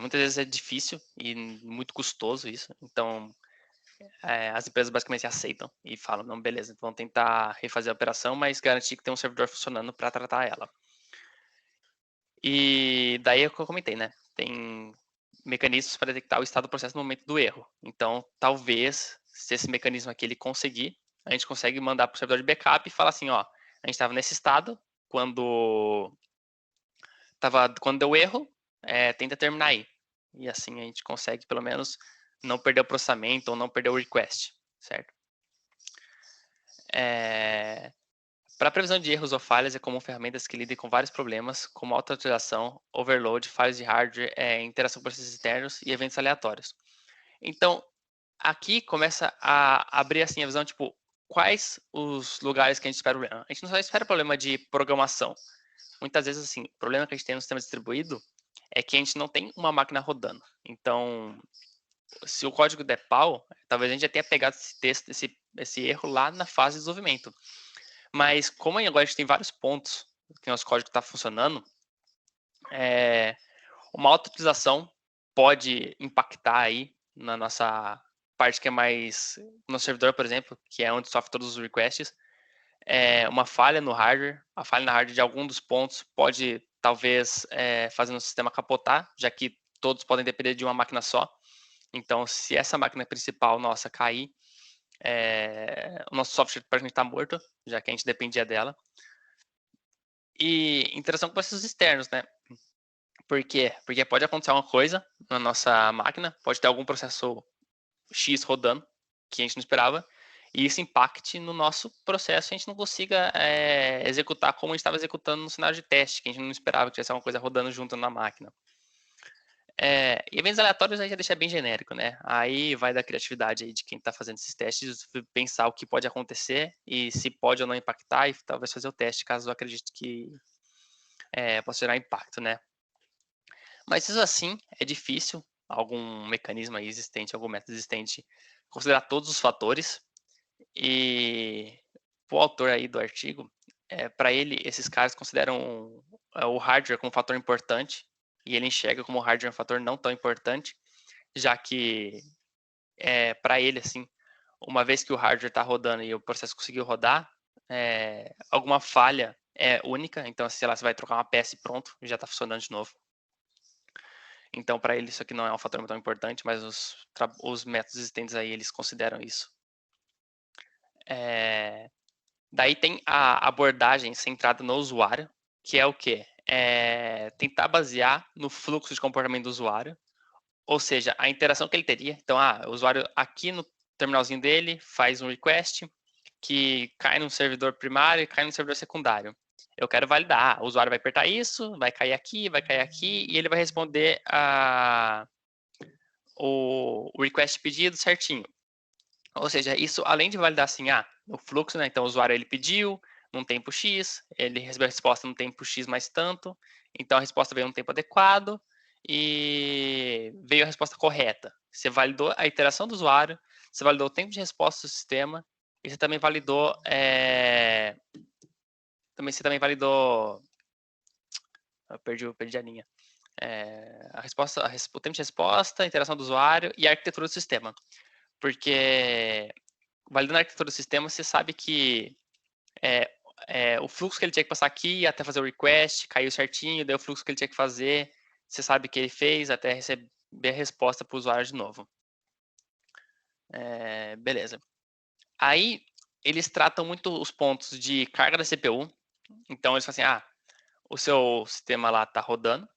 muitas vezes é difícil e muito custoso isso. Então, as empresas basicamente aceitam e falam, não, beleza, então vamos tentar refazer a operação, mas garantir que tem um servidor funcionando para tratar ela. E daí é o que eu comentei, né? Tem mecanismos para detectar o estado do processo no momento do erro. Então, talvez, se esse mecanismo aqui ele conseguir, a gente consegue mandar para o servidor de backup e falar assim, ó, a gente estava nesse estado quando deu erro, tenta terminar aí. E assim a gente consegue, pelo menos, não perder o processamento ou não perder o request, certo? Para previsão de erros ou falhas, é comum ferramentas que lidem com vários problemas, como auto-atualização, overload, falhas de hardware, interação com processos externos e eventos aleatórios. Então, aqui começa a abrir assim a visão, tipo, quais os lugares que a gente espera problema? A gente não só espera problema de programação. Muitas vezes, assim, o problema que a gente tem no sistema distribuído é que a gente não tem uma máquina rodando. Então, se o código der pau, talvez a gente já tenha pegado esse texto, esse erro lá na fase de desenvolvimento. Mas como agora a gente tem vários pontos que o nosso código está funcionando, uma auto-utilização pode impactar aí na nossa parte que é mais no servidor, por exemplo, que é onde sofre todos os requests. Uma falha no hardware, a falha na hardware de algum dos pontos pode talvez fazer o sistema capotar, já que todos podem depender de uma máquina só. Então, se essa máquina principal nossa cair, o nosso software praticamente está morto, já que a gente dependia dela. E interação com processos externos, né? Por quê? Porque pode acontecer uma coisa na nossa máquina, pode ter algum processo X rodando, que a gente não esperava, e isso impacte no nosso processo, a gente não consiga executar como a gente estava executando no cenário de teste, que a gente não esperava que tivesse alguma coisa rodando junto na máquina. E eventos aleatórios aí já deixa bem genérico, né? Aí vai da criatividade aí de quem está fazendo esses testes, pensar o que pode acontecer e se pode ou não impactar, e talvez fazer o teste, caso eu acredite que possa gerar impacto, né? Mas isso assim, é difícil algum mecanismo aí existente, algum método existente, considerar todos os fatores. E o autor aí do artigo, para ele, esses caras consideram o hardware como um fator importante, e ele enxerga como o hardware um fator não tão importante, já que, para ele, assim, uma vez que o hardware está rodando e o processo conseguiu rodar, alguma falha é única, então, sei lá, você vai trocar uma peça e pronto, já está funcionando de novo. Então, para ele, isso aqui não é um fator tão importante, mas os métodos existentes aí, eles consideram isso. Daí tem a abordagem centrada no usuário, que é o quê? Tentar basear no fluxo de comportamento do usuário, ou seja, a interação que ele teria. Então, o usuário aqui no terminalzinho dele faz um request que cai no servidor primário e cai no servidor secundário. Eu quero validar. O usuário vai apertar isso, vai cair aqui, e ele vai responder o request pedido certinho. Ou seja, isso além de validar assim, o fluxo, né? Então o usuário ele pediu num tempo X, ele recebeu a resposta num tempo X mais tanto, então a resposta veio num tempo adequado e veio a resposta correta. Você validou a iteração do usuário, você validou o tempo de resposta do sistema e você também validou eu perdi a linha. O tempo de resposta, a interação do usuário e a arquitetura do sistema. Porque validando a arquitetura do sistema, você sabe que o fluxo que ele tinha que passar aqui até fazer o request caiu certinho, daí o fluxo que ele tinha que fazer, você sabe que ele fez até receber a resposta para o usuário de novo. Beleza. Aí, eles tratam muito os pontos de carga da CPU. Então, eles falam assim, o seu sistema lá está rodando,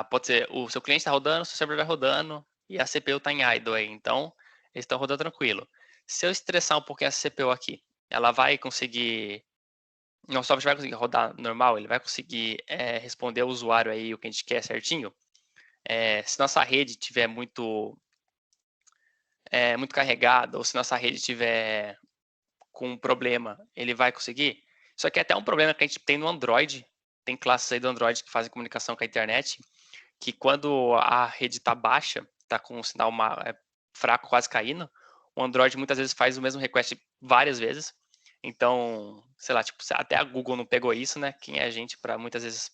pode ser o seu cliente está rodando, o seu servidor vai rodando e a CPU está em idle aí. Então, eles estão rodando tranquilo. Se eu estressar um pouquinho essa CPU aqui, ela vai conseguir... O software vai conseguir rodar normal? Ele vai conseguir responder ao usuário aí o que a gente quer certinho? Se nossa rede estiver muito carregada ou se nossa rede estiver com um problema, ele vai conseguir? Isso aqui é até um problema que a gente tem no Android. Tem classes aí do Android que fazem comunicação com a internet, que quando a rede está baixa, está com um sinal fraco, quase caindo, o Android muitas vezes faz o mesmo request várias vezes. Então, sei lá, tipo, até a Google não pegou isso, né? Quem é a gente para muitas vezes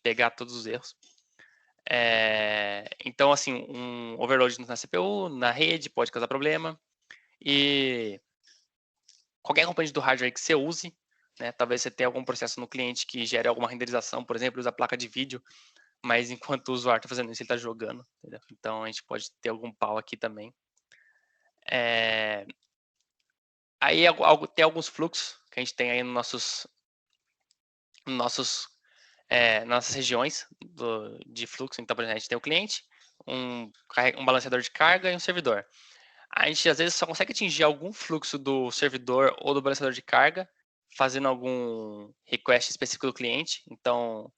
pegar todos os erros? Então, assim, um overload na CPU, na rede, pode causar problema. E qualquer componente do hardware que você use, né? Talvez você tenha algum processo no cliente que gere alguma renderização, por exemplo, usa a placa de vídeo, mas enquanto o usuário está fazendo isso, ele está jogando. Entendeu? Então, a gente pode ter algum pau aqui também. Aí tem alguns fluxos que a gente tem aí nos nossas regiões de fluxo. Então, por exemplo, a gente tem o cliente, um balanceador de carga e um servidor. A gente, às vezes, só consegue atingir algum fluxo do servidor ou do balanceador de carga fazendo algum request específico do cliente. Então,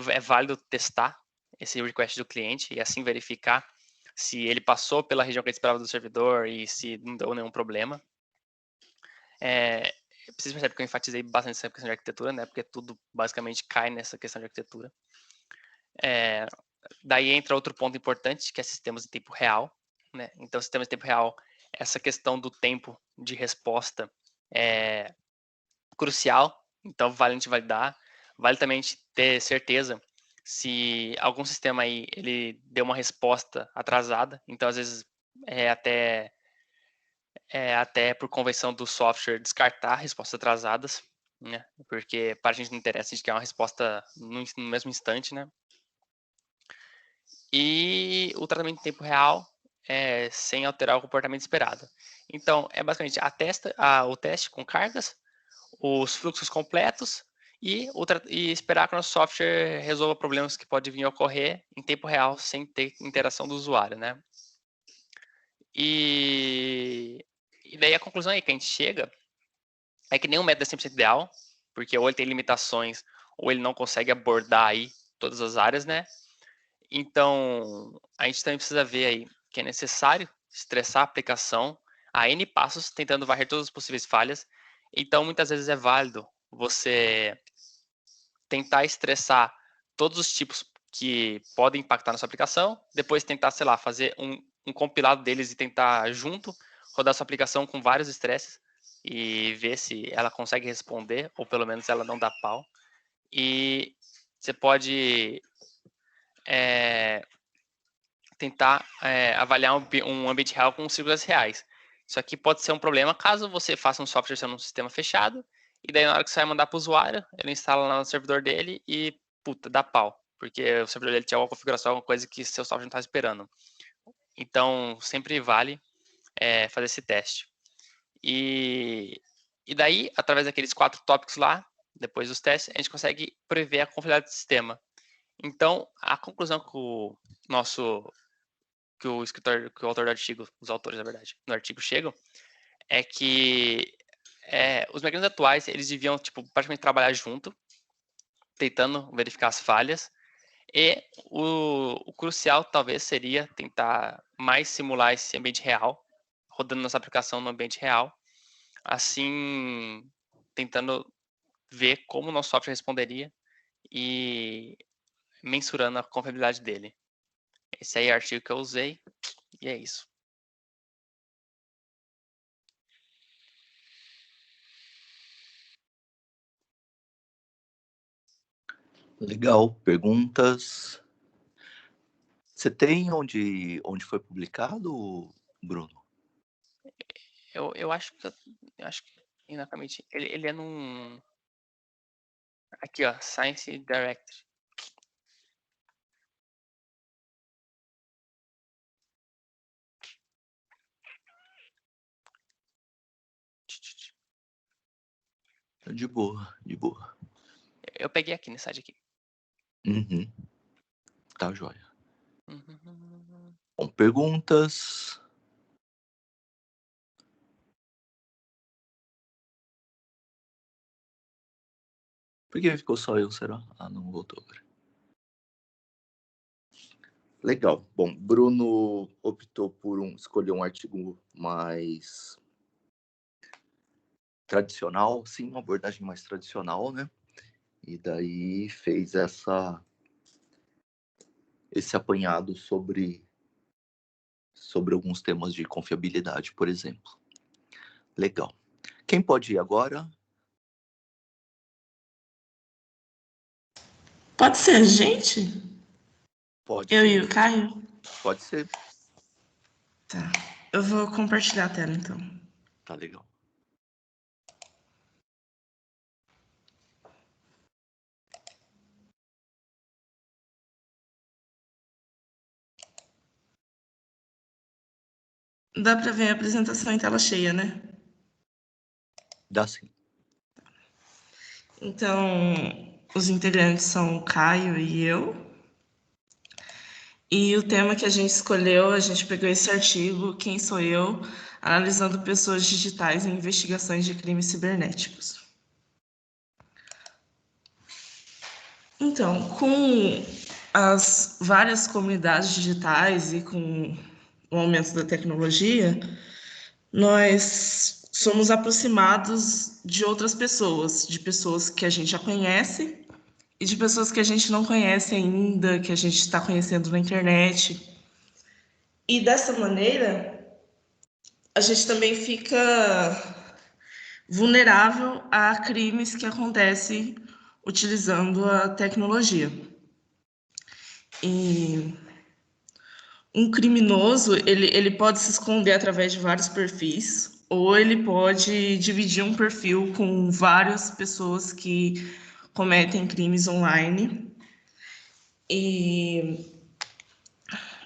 é válido testar esse request do cliente e assim verificar se ele passou pela região que ele esperava do servidor e se não deu nenhum problema. Vocês percebem que eu enfatizei bastante essa questão de arquitetura, né? Porque tudo basicamente cai nessa questão de arquitetura. Daí entra outro ponto importante, que é sistemas em tempo real, né? Então, sistemas em tempo real, essa questão do tempo de resposta é crucial. Então, vale a gente validar. Vale também a gente ter certeza se algum sistema aí ele deu uma resposta atrasada. Então, às vezes, até por convenção do software descartar respostas atrasadas, né? Porque para a gente não interessa, a gente quer uma resposta no mesmo instante, né? E o tratamento em tempo real sem alterar o comportamento esperado. Então, é basicamente o teste com cargas, os fluxos completos e esperar que o nosso software resolva problemas que podem vir a ocorrer em tempo real sem ter interação do usuário, né? E daí a conclusão aí que a gente chega é que nenhum método é 100% ideal, porque ou ele tem limitações ou ele não consegue abordar aí todas as áreas, né? Então, a gente também precisa ver aí que é necessário estressar a aplicação a N passos, tentando varrer todas as possíveis falhas. Então, muitas vezes é válido você tentar estressar todos os tipos que podem impactar na sua aplicação, depois tentar, sei lá, fazer um compilado deles e tentar junto rodar sua aplicação com vários estresses e ver se ela consegue responder, ou pelo menos ela não dá pau. E você pode tentar avaliar um ambiente real com círculos reais. Isso aqui pode ser um problema caso você faça um software sendo um sistema fechado, e daí na hora que você vai mandar para o usuário, ele instala lá no servidor dele e, puta, dá pau. Porque o servidor dele tinha alguma configuração, alguma coisa que seu software não está esperando. Então, sempre vale fazer esse teste. E daí, através daqueles 4 tópicos lá, depois dos testes, a gente consegue prever a confiabilidade do sistema. Então, a conclusão que o autor do artigo, os autores, na verdade, do artigo chegam, é que os mecanismos atuais, eles deviam, praticamente trabalhar junto, tentando verificar as falhas, e o crucial, talvez, seria tentar mais simular esse ambiente real, rodando nossa aplicação no ambiente real, assim, tentando ver como o nosso software responderia e mensurando a confiabilidade dele. Esse aí é o artigo que eu usei, e é isso. Legal. Perguntas? Você tem onde foi publicado, Bruno? Eu acho que inacamente ele é num aqui, ó, Science Directory. De boa, de boa. Eu peguei aqui no site aqui. Uhum. Tá joia. Uhum. Bom, perguntas? Por que ficou só eu, será? Ah, não voltou agora. Legal. Bom, Bruno optou por escolher um artigo mais tradicional, sim, uma abordagem mais tradicional, né? E daí fez esse apanhado sobre alguns temas de confiabilidade, por exemplo. Legal. Quem pode ir agora? Pode ser, gente? Pode Eu ser. e o Caio? Pode ser. Tá. Eu vou compartilhar a tela, então. Tá legal. Dá para ver a apresentação em tela cheia, né? Dá sim. Então, os integrantes são o Caio e eu. E o tema que a gente escolheu, a gente pegou esse artigo, Quem Sou Eu? Analisando pessoas digitais em investigações de crimes cibernéticos. Então, com as várias comunidades digitais e com o aumento da tecnologia, nós somos aproximados de outras pessoas, de pessoas que a gente já conhece e de pessoas que a gente não conhece ainda, que a gente está conhecendo na internet. E dessa maneira, a gente também fica vulnerável a crimes que acontecem utilizando a tecnologia. E um criminoso, ele pode se esconder através de vários perfis, ou ele pode dividir um perfil com várias pessoas que cometem crimes online. E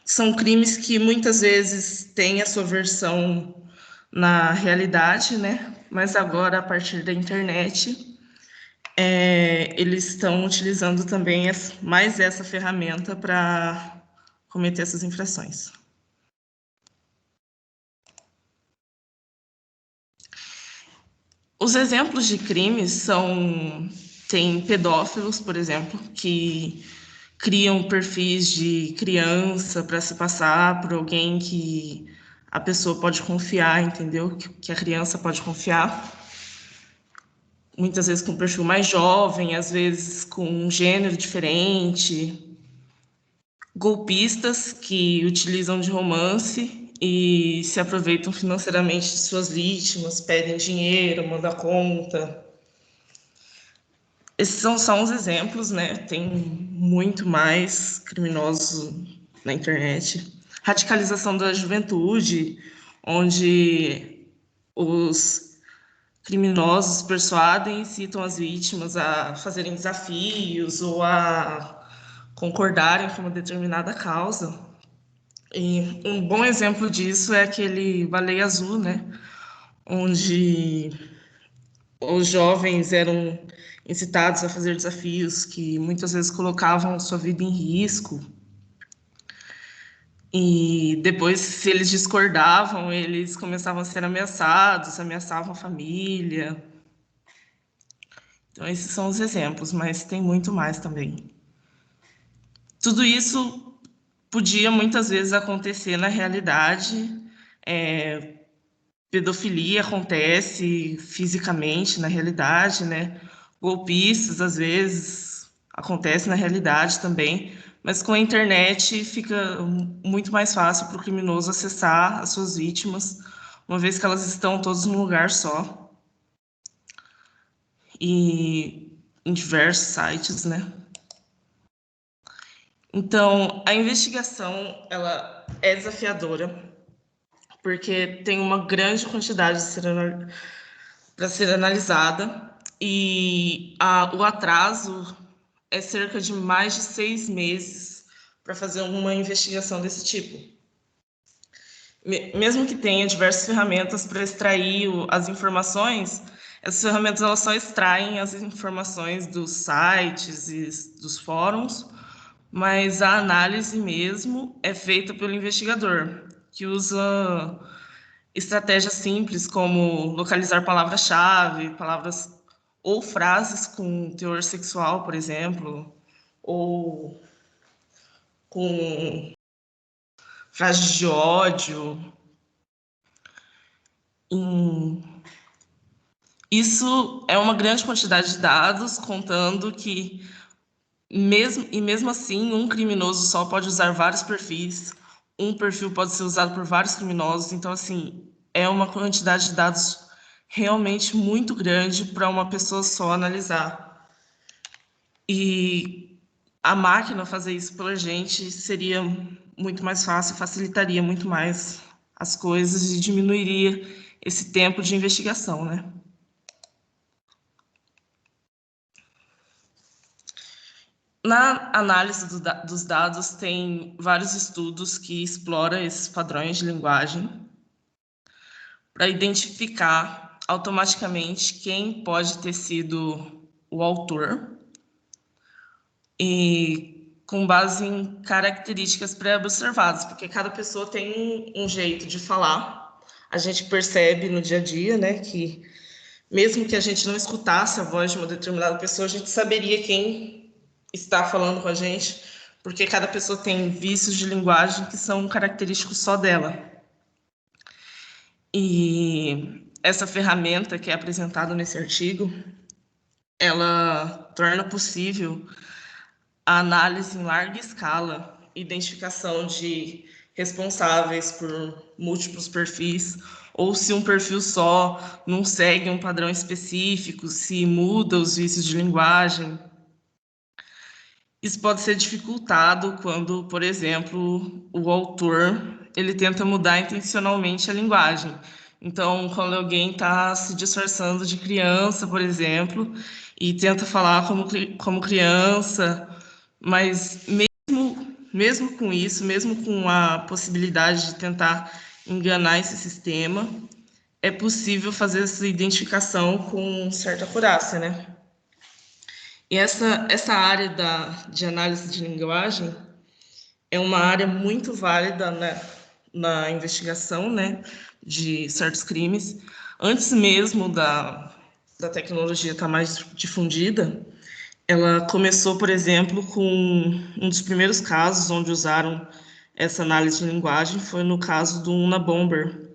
são crimes que muitas vezes têm a sua versão na realidade, né? Mas agora, a partir da internet, eles estão utilizando também mais essa ferramenta para cometer essas infrações. Os exemplos de crimes tem pedófilos, por exemplo, que criam perfis de criança para se passar por alguém que a pessoa pode confiar, entendeu? Que a criança pode confiar. Muitas vezes com um perfil mais jovem, às vezes com um gênero diferente. Golpistas que utilizam de romance e se aproveitam financeiramente de suas vítimas, pedem dinheiro, mandam conta. Esses são só uns exemplos, né? Tem muito mais criminosos na internet. Radicalização da juventude, onde os criminosos persuadem e incitam as vítimas a fazerem desafios ou a concordarem com uma determinada causa. E um bom exemplo disso é aquele Baleia Azul, né? Onde os jovens eram incitados a fazer desafios que muitas vezes colocavam sua vida em risco. E depois, se eles discordavam, eles começavam a ser ameaçados, ameaçavam a família. Então, esses são os exemplos, mas tem muito mais também. Tudo isso podia muitas vezes acontecer na realidade. Pedofilia acontece fisicamente na realidade, né? Golpistas, às vezes, acontece na realidade também, mas com a internet fica muito mais fácil para o criminoso acessar as suas vítimas, uma vez que elas estão todas num lugar só. E em diversos sites, né? Então, a investigação, ela é desafiadora, porque tem uma grande quantidade para ser analisada, e o atraso é cerca de mais de 6 meses para fazer uma investigação desse tipo. Mesmo que tenha diversas ferramentas para extrair as informações, essas ferramentas elas só extraem as informações dos sites e dos fóruns, mas a análise mesmo é feita pelo investigador, que usa estratégias simples como localizar palavras-chave, palavras ou frases com teor sexual, por exemplo, ou com frases de ódio. Isso é uma grande quantidade de dados, contando que mesmo assim, um criminoso só pode usar vários perfis, um perfil pode ser usado por vários criminosos, então, assim, é uma quantidade de dados realmente muito grande para uma pessoa só analisar. E a máquina fazer isso pela gente seria muito mais fácil, facilitaria muito mais as coisas e diminuiria esse tempo de investigação, né? Na análise dos dados, tem vários estudos que exploram esses padrões de linguagem para identificar automaticamente quem pode ter sido o autor e com base em características pré-observadas, porque cada pessoa tem um jeito de falar. A gente percebe no dia a dia, né, que mesmo que a gente não escutasse a voz de uma determinada pessoa, a gente saberia quem está falando com a gente, porque cada pessoa tem vícios de linguagem que são característicos só dela. E essa ferramenta que é apresentada nesse artigo, ela torna possível a análise em larga escala, identificação de responsáveis por múltiplos perfis, ou se um perfil só não segue um padrão específico, se muda os vícios de linguagem. Isso pode ser dificultado quando, por exemplo, o autor ele tenta mudar intencionalmente a linguagem. Então, quando alguém está se disfarçando de criança, por exemplo, e tenta falar como criança, mas mesmo com isso, mesmo com a possibilidade de tentar enganar esse sistema, é possível fazer essa identificação com certa acurácia, né? E essa área de análise de linguagem é uma área muito válida na investigação, né, de certos crimes. Antes mesmo da tecnologia estar mais difundida, ela começou, por exemplo, com um dos primeiros casos onde usaram essa análise de linguagem, foi no caso do Unabomber.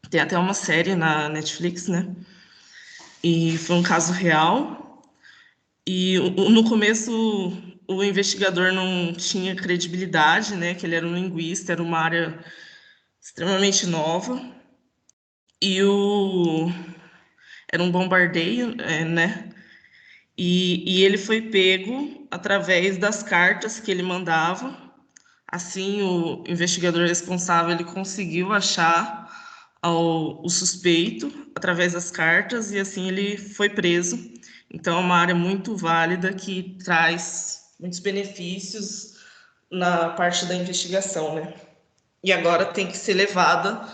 Tem até uma série na Netflix, né? E foi um caso real. E no começo o investigador não tinha credibilidade, né? Que ele era um linguista, era uma área extremamente nova. E era um bombardeio, né? E ele foi pego através das cartas que ele mandava. Assim, o investigador responsável ele conseguiu achar o suspeito através das cartas e assim ele foi preso. Então, é uma área muito válida que traz muitos benefícios na parte da investigação, né? E agora tem que ser levada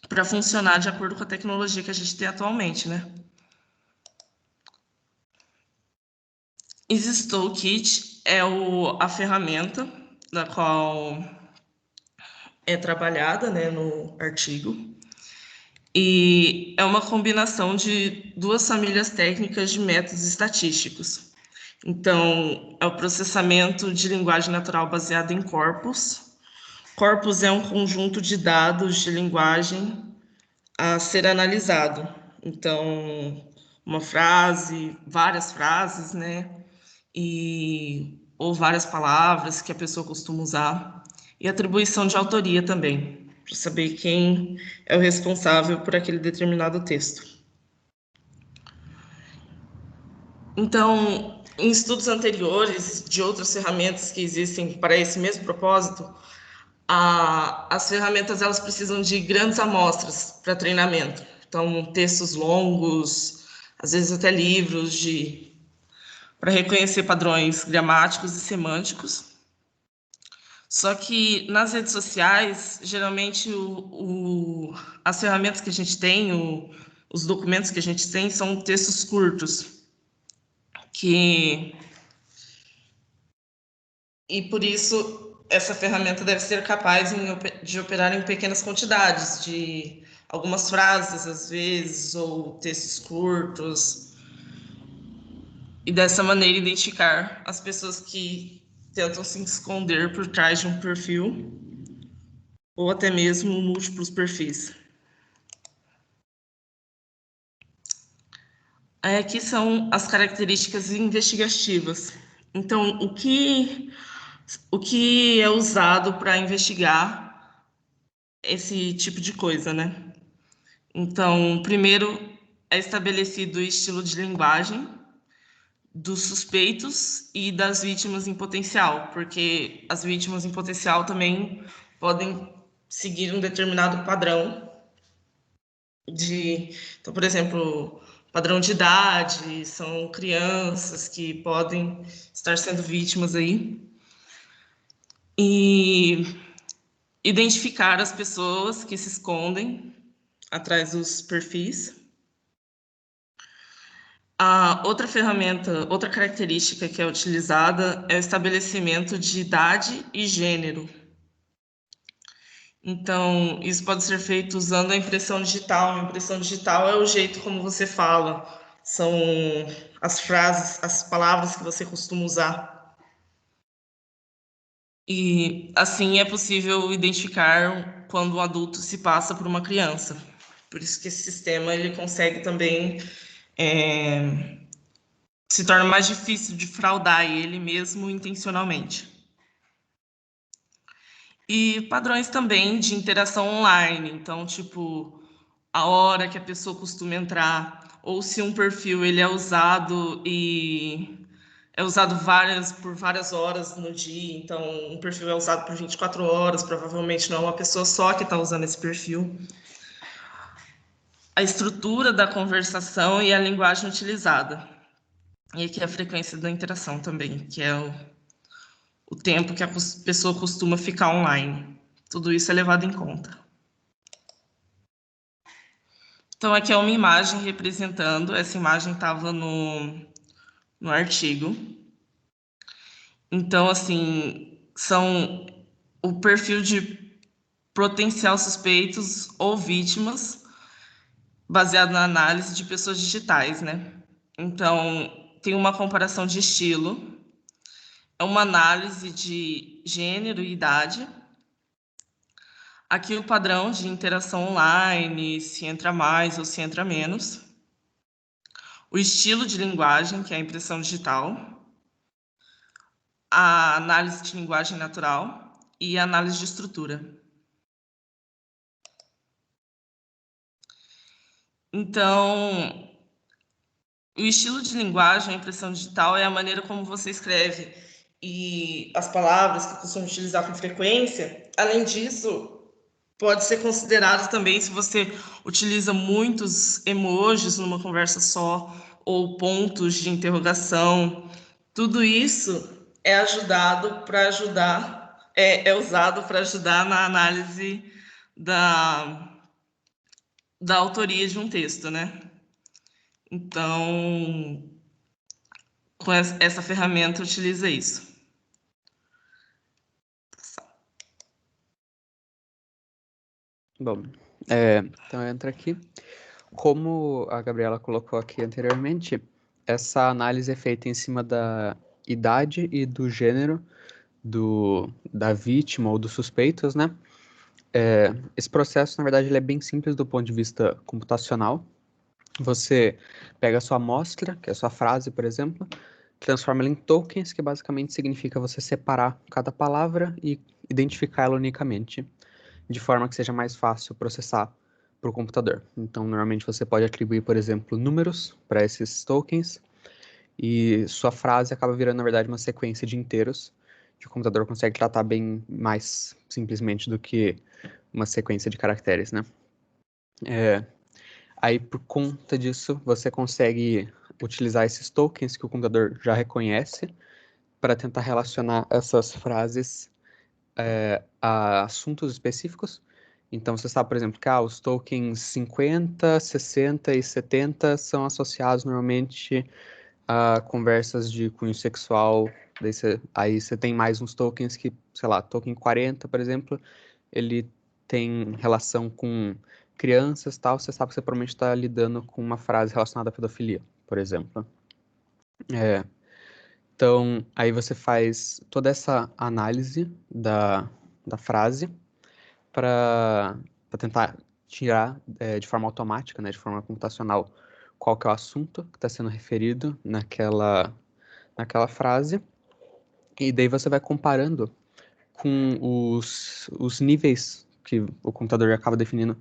para funcionar de acordo com a tecnologia que a gente tem atualmente, né? EasyStowKit é a ferramenta da qual é trabalhada, né, no artigo, e é uma combinação de duas famílias técnicas de métodos estatísticos. Então, é o processamento de linguagem natural baseado em corpus. Corpus é um conjunto de dados de linguagem a ser analisado. Então, uma frase, várias frases, né? Ou várias palavras que a pessoa costuma usar. E atribuição de autoria também, para saber quem é o responsável por aquele determinado texto. Então, em estudos anteriores de outras ferramentas que existem para esse mesmo propósito, as ferramentas elas precisam de grandes amostras para treinamento. Então, textos longos, às vezes até livros para reconhecer padrões gramáticos e semânticos. Só que nas redes sociais, geralmente as ferramentas que a gente tem, os documentos que a gente tem são textos curtos. E por isso essa ferramenta deve ser capaz de operar em pequenas quantidades, de algumas frases às vezes, ou textos curtos, e dessa maneira identificar as pessoas que tentam se esconder por trás de um perfil, ou até mesmo múltiplos perfis. Aqui são as características investigativas. Então, o que é usado para investigar esse tipo de coisa, né? Então, primeiro é estabelecido o estilo de linguagem dos suspeitos e das vítimas em potencial, porque as vítimas em potencial também podem seguir um determinado padrão então, por exemplo, padrão de idade, são crianças que podem estar sendo vítimas aí. E identificar as pessoas que se escondem atrás dos perfis. A outra ferramenta, outra característica que é utilizada é o estabelecimento de idade e gênero. Então, isso pode ser feito usando a impressão digital. A impressão digital é o jeito como você fala, são as frases, as palavras que você costuma usar. E assim é possível identificar quando um adulto se passa por uma criança. Por isso que esse sistema ele consegue também se torna mais difícil de fraudar ele mesmo intencionalmente. E padrões também de interação online. Então, tipo, a hora que a pessoa costuma entrar, ou se um perfil ele é usado por várias horas no dia, então um perfil é usado por 24 horas, provavelmente não é uma pessoa só que está usando esse perfil. A estrutura da conversação e a linguagem utilizada. E aqui a frequência da interação também, que é o tempo que a pessoa costuma ficar online. Tudo isso é levado em conta. Então, aqui é uma imagem representando, essa imagem estava no artigo. Então, assim, são o perfil de potencial suspeitos ou vítimas, baseado na análise de pessoas digitais, né? Então, tem uma comparação de estilo, é uma análise de gênero e idade. Aqui o padrão de interação online, se entra mais ou se entra menos. O estilo de linguagem, que é a impressão digital. A análise de linguagem natural e a análise de estrutura. Então, o estilo de linguagem, a impressão digital, é a maneira como você escreve e as palavras que costuma utilizar com frequência. Além disso, pode ser considerado também se você utiliza muitos emojis numa conversa só ou pontos de interrogação. Tudo isso é usado para ajudar na análise da autoria de um texto, né? Então, com essa ferramenta utiliza isso. Bom, então entra aqui. Como a Gabriela colocou aqui anteriormente, essa análise é feita em cima da idade e do gênero da vítima ou dos suspeitos, né? Esse processo, na verdade, ele é bem simples do ponto de vista computacional. Você pega a sua amostra, que é a sua frase, por exemplo, transforma ela em tokens, que basicamente significa você separar cada palavra e identificar ela unicamente, de forma que seja mais fácil processar para o computador. Então, normalmente você pode atribuir, por exemplo, números para esses tokens, e sua frase acaba virando, na verdade, uma sequência de inteiros, que o computador consegue tratar bem mais simplesmente do que uma sequência de caracteres, né? Aí, por conta disso, você consegue utilizar esses tokens que o computador já reconhece para tentar relacionar essas frases a assuntos específicos. Então, você sabe, por exemplo, que os tokens 50, 60 e 70 são associados normalmente a conversas de cunho sexual. Aí você tem mais uns tokens que, sei lá, token 40, por exemplo, ele tem relação com crianças, tal. Você sabe que você provavelmente está lidando com uma frase relacionada à pedofilia, por exemplo. Então, aí você faz toda essa análise da frase para tentar tirar de forma automática, né, de forma computacional, qual que é o assunto que está sendo referido naquela frase. E daí você vai comparando com os níveis que o computador acaba definindo,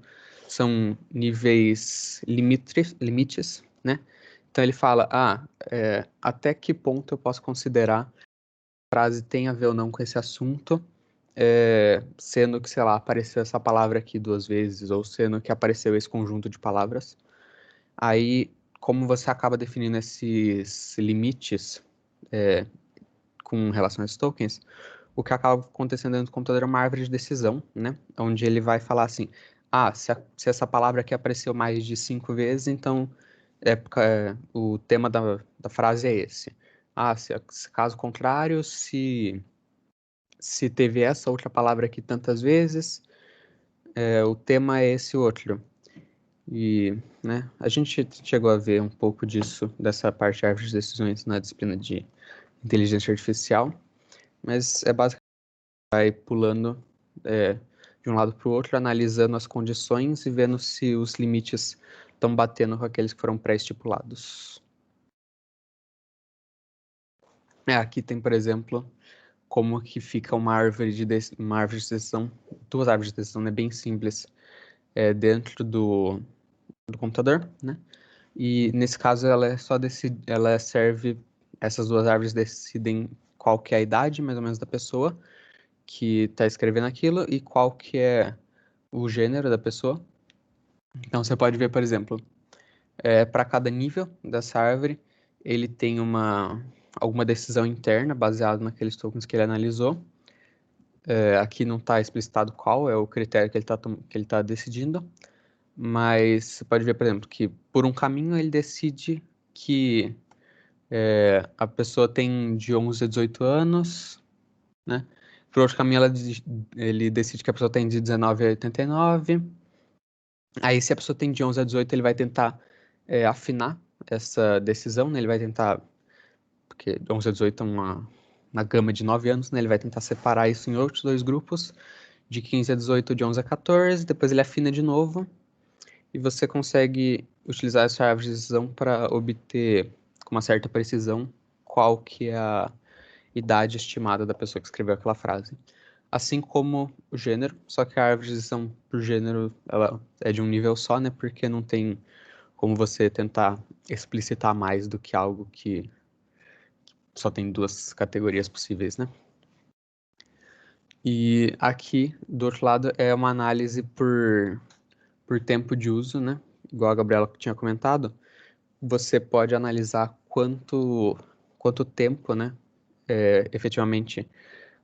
são níveis limites, né? Então ele fala, até que ponto eu posso considerar que a frase tem a ver ou não com esse assunto, sendo que, sei lá, apareceu essa palavra aqui 2 vezes, ou sendo que apareceu esse conjunto de palavras. Aí, como você acaba definindo esses limites com relação a esses tokens, o que acaba acontecendo dentro do computador é uma árvore de decisão, né? Onde ele vai falar assim, se essa palavra aqui apareceu mais de 5 vezes, então o tema da frase é esse. Se caso contrário, se teve essa outra palavra aqui tantas vezes, o tema é esse outro. E, né, a gente chegou a ver um pouco dessa parte de árvore de decisões na disciplina de inteligência artificial, mas é basicamente vai pulando de um lado para o outro, analisando as condições e vendo se os limites estão batendo com aqueles que foram pré-estipulados. Aqui tem, por exemplo, como que fica uma árvore de decisão, duas árvores de decisão, né, bem simples, dentro do computador, né? E nesse caso ela serve, essas duas árvores decidem qual que é a idade, mais ou menos, da pessoa que está escrevendo aquilo e qual que é o gênero da pessoa. Então você pode ver, por exemplo, para cada nível dessa árvore, ele tem alguma decisão interna baseada naqueles tokens que ele analisou. Aqui não está explicitado qual é o critério que ele tá decidindo, mas você pode ver, por exemplo, que por um caminho ele decide que a pessoa tem de 11 a 18 anos, né? Por outro caminho ele decide que a pessoa tem de 19 a 89. Aí se a pessoa tem de 11 a 18, ele vai tentar afinar essa decisão, né? Ele vai tentar, porque 11 a 18 é uma gama de 9 anos, né? Ele vai tentar separar isso em outros dois grupos, de 15 a 18, de 11 a 14, depois ele afina de novo, e você consegue utilizar essa árvore de decisão para obter, com uma certa precisão, qual que é a idade estimada da pessoa que escreveu aquela frase. Assim como o gênero, só que a árvore de decisão por gênero ela é de um nível só, né? Porque não tem como você tentar explicitar mais do que algo que só tem duas categorias possíveis, né? E aqui, do outro lado, é uma análise por tempo de uso, né? Igual a Gabriela tinha comentado, você pode analisar quanto tempo, né? Efetivamente,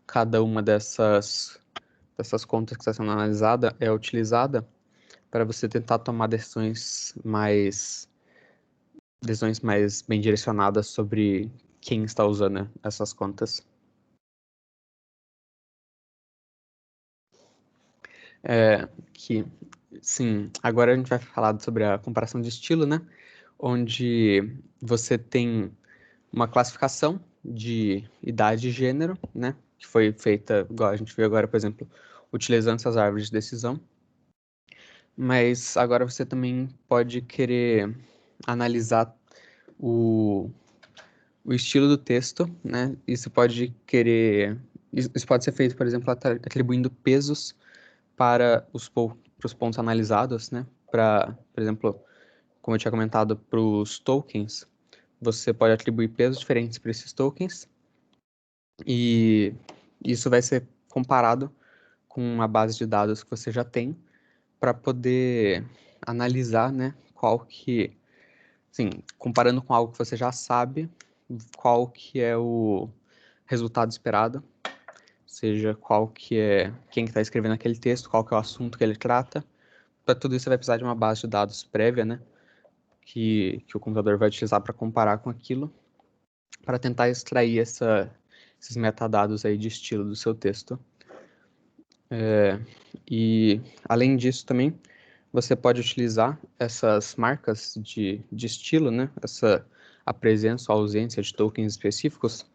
cada uma dessas contas que está sendo analisada é utilizada para você tentar tomar decisões mais bem direcionadas sobre quem está usando essas contas. Sim, agora a gente vai falar sobre a comparação de estilo, né? Onde você tem uma classificação de idade e gênero, né? Que foi feita, igual a gente viu agora, por exemplo, utilizando essas árvores de decisão. Mas agora você também pode querer analisar o estilo do texto, né? Isso pode ser feito, por exemplo, atribuindo pesos para os pontos analisados, né? Por exemplo, como eu tinha comentado, para os tokens, você pode atribuir pesos diferentes para esses tokens e isso vai ser comparado com uma base de dados que você já tem para poder analisar, né? Comparando com algo que você já sabe, qual que é o resultado esperado, seja quem que está escrevendo aquele texto, qual que é o assunto que ele trata. Para tudo isso você vai precisar de uma base de dados prévia, né? Que o computador vai utilizar para comparar com aquilo, para tentar extrair esses metadados aí de estilo do seu texto. E além disso também, você pode utilizar essas marcas de estilo, né? A presença ou ausência de tokens específicos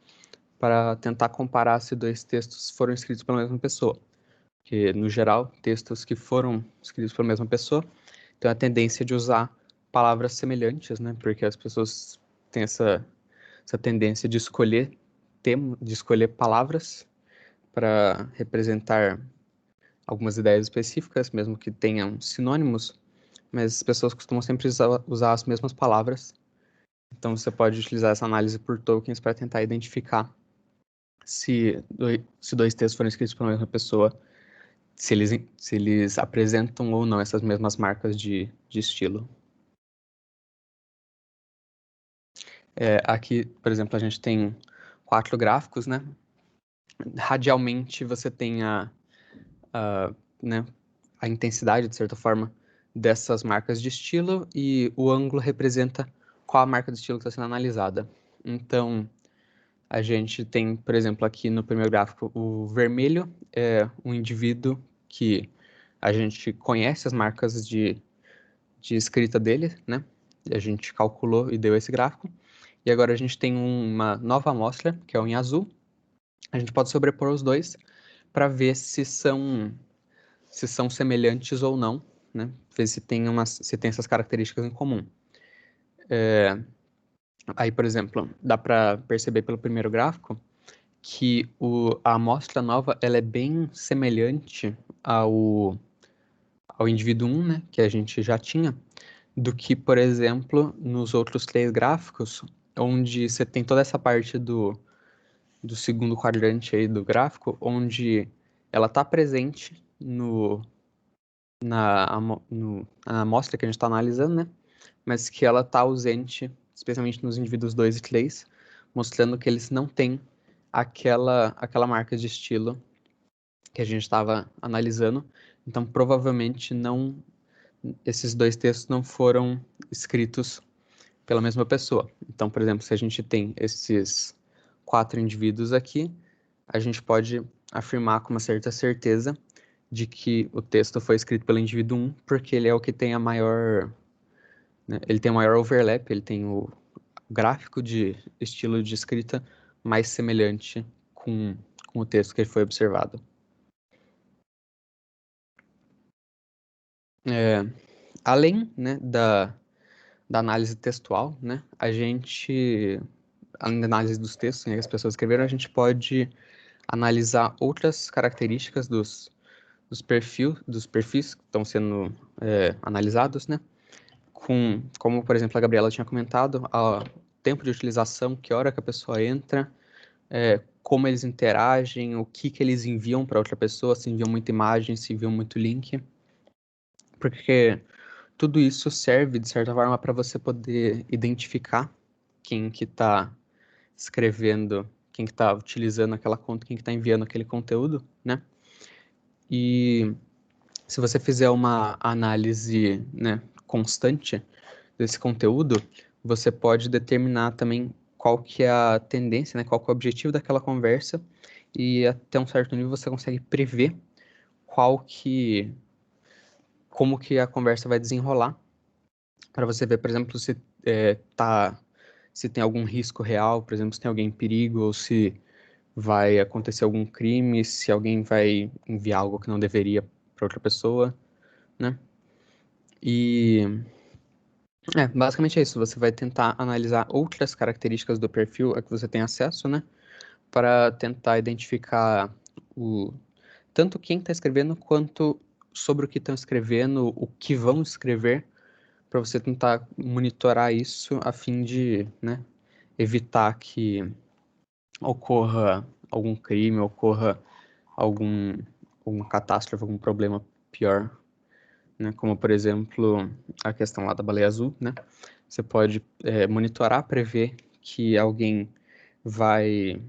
para tentar comparar se dois textos foram escritos pela mesma pessoa. Porque, no geral, textos que foram escritos pela mesma pessoa têm a tendência de usar palavras semelhantes, né? Porque as pessoas têm essa tendência de escolher palavras para representar algumas ideias específicas, mesmo que tenham sinônimos, mas as pessoas costumam sempre usar as mesmas palavras. Então você pode utilizar essa análise por tokens para tentar identificar se dois textos foram escritos pela mesma pessoa, se eles apresentam ou não essas mesmas marcas de estilo. Aqui, por exemplo, a gente tem 4 gráficos, né? Radialmente você tem né, a intensidade, de certa forma, dessas marcas de estilo e o ângulo representa qual a marca de estilo que está sendo analisada. Então, a gente tem, por exemplo, aqui no primeiro gráfico, o vermelho é um indivíduo que a gente conhece as marcas de escrita dele, né? A gente calculou e deu esse gráfico. E agora a gente tem uma nova amostra, que é o em azul. A gente pode sobrepor os dois para ver se são semelhantes ou não, né? Ver se tem essas características em comum. Aí, por exemplo, dá para perceber pelo primeiro gráfico que a amostra nova ela é bem semelhante ao indivíduo 1, né, que a gente já tinha, do que, por exemplo, nos outros 3 gráficos, onde você tem toda essa parte do segundo quadrante aí do gráfico, onde ela está presente na amostra que a gente está analisando, né, mas que ela está ausente, especialmente nos indivíduos 2 e 3, mostrando que eles não têm aquela marca de estilo que a gente estava analisando. Então, provavelmente, esses 2 textos não foram escritos pela mesma pessoa. Então, por exemplo, se a gente tem esses 4 indivíduos aqui, a gente pode afirmar com uma certa certeza de que o texto foi escrito pelo indivíduo 1, porque ele é o que tem a maior, né, ele tem o maior overlap, ele tem o gráfico de estilo de escrita mais semelhante com o texto que ele foi observado. Além, né, da análise textual, né, além da análise dos textos, né, que as pessoas escreveram, a gente pode analisar outras características dos perfis que estão sendo analisados, né, como, por exemplo, a Gabriela tinha comentado, o tempo de utilização, que hora que a pessoa entra, como eles interagem, o que eles enviam para outra pessoa, se enviam muita imagem, se enviam muito link, porque tudo isso serve, de certa forma, para você poder identificar quem que está escrevendo, quem que está utilizando aquela conta, quem que está enviando aquele conteúdo, né? E se você fizer uma análise, né, constante desse conteúdo, você pode determinar também qual que é a tendência, né, qual que é o objetivo daquela conversa, e até um certo nível você consegue prever como que a conversa vai desenrolar, para você ver, por exemplo, se tem algum risco real, por exemplo, se tem alguém em perigo, ou se vai acontecer algum crime, se alguém vai enviar algo que não deveria para outra pessoa, né? E basicamente é isso. Você vai tentar analisar outras características do perfil a que você tem acesso, né? Para tentar identificar tanto quem está escrevendo quanto sobre o que estão escrevendo, o que vão escrever, para você tentar monitorar isso a fim de, né, evitar que ocorra algum crime, ocorra alguma catástrofe, algum problema pior, né? Como, por exemplo, a questão lá da baleia azul, né? Você pode monitorar, prever que alguém vai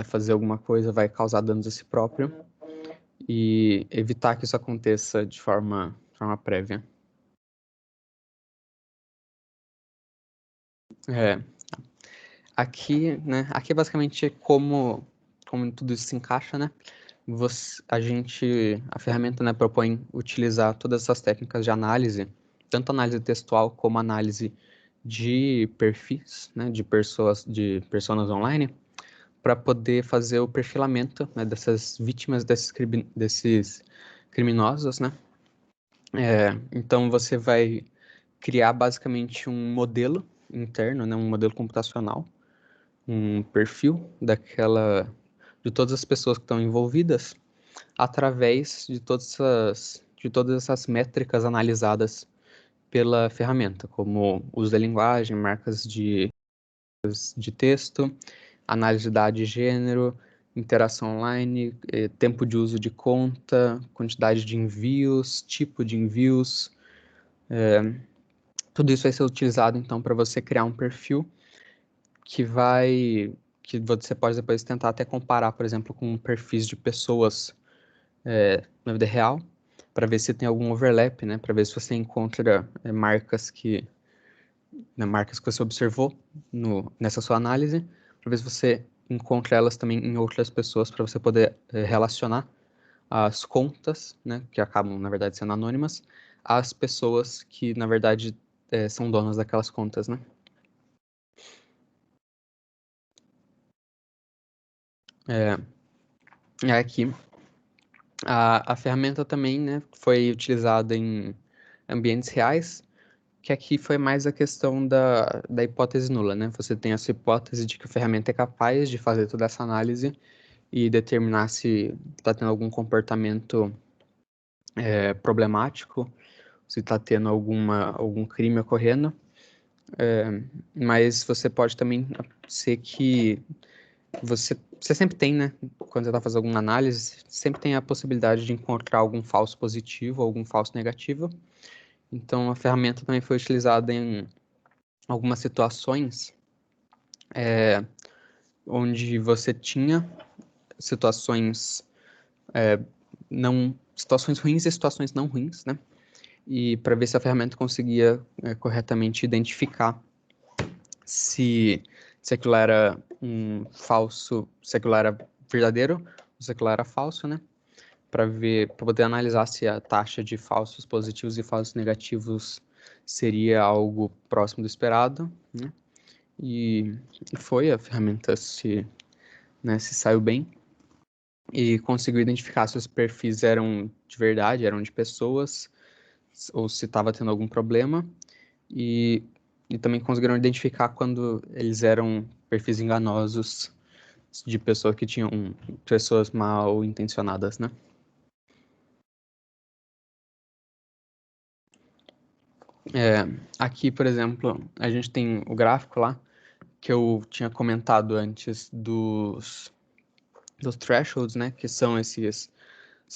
fazer alguma coisa, vai causar danos a si próprio e evitar que isso aconteça de forma prévia. Aqui, né? Aqui é basicamente como tudo isso se encaixa, né? A ferramenta, né, propõe utilizar todas essas técnicas de análise, tanto análise textual como análise de perfis, né, de personas online, para poder fazer o perfilamento, né, dessas vítimas, desses criminosos, né? Então você vai criar basicamente um modelo interno, né, um modelo computacional, um perfil de todas as pessoas que estão envolvidas, através de todas essas métricas analisadas pela ferramenta, como uso da linguagem, marcas de texto, análise de idade e gênero, interação online, tempo de uso de conta, quantidade de envios, tipo de envios. Tudo isso vai ser utilizado, então, para você criar um perfil que você pode depois tentar até comparar, por exemplo, com perfis de pessoas na vida real, para ver se tem algum overlap, né? Para ver se você encontra marcas que você observou nessa sua análise, para ver se você encontra elas também em outras pessoas, para você poder relacionar as contas, né, que acabam, na verdade, sendo anônimas, às pessoas que, na verdade, são donas daquelas contas, né? Aqui A ferramenta também, né, foi utilizada em ambientes reais, que aqui foi mais a questão da hipótese nula, né? Você tem essa hipótese de que a ferramenta é capaz de fazer toda essa análise e determinar se está tendo algum comportamento problemático, se está tendo algum crime ocorrendo. Mas você pode também ser que você sempre tem, né? Quando você está fazendo alguma análise, sempre tem a possibilidade de encontrar algum falso positivo ou algum falso negativo. Então, a ferramenta também foi utilizada em algumas situações onde você tinha situações situações ruins e situações não ruins, né? E para ver se a ferramenta conseguia corretamente identificar se aquilo era se aquilo era verdadeiro ou se aquilo era falso, né? Para poder analisar se a taxa de falsos positivos e falsos negativos seria algo próximo do esperado, né? E a ferramenta se saiu bem e conseguiu identificar se os perfis eram de verdade, eram de pessoas, ou se estava tendo algum problema, e também conseguiram identificar quando eles eram perfis enganosos de pessoas que tinham pessoas mal intencionadas, né? Aqui, por exemplo, a gente tem o gráfico lá, que eu tinha comentado antes dos thresholds, né? Que são essas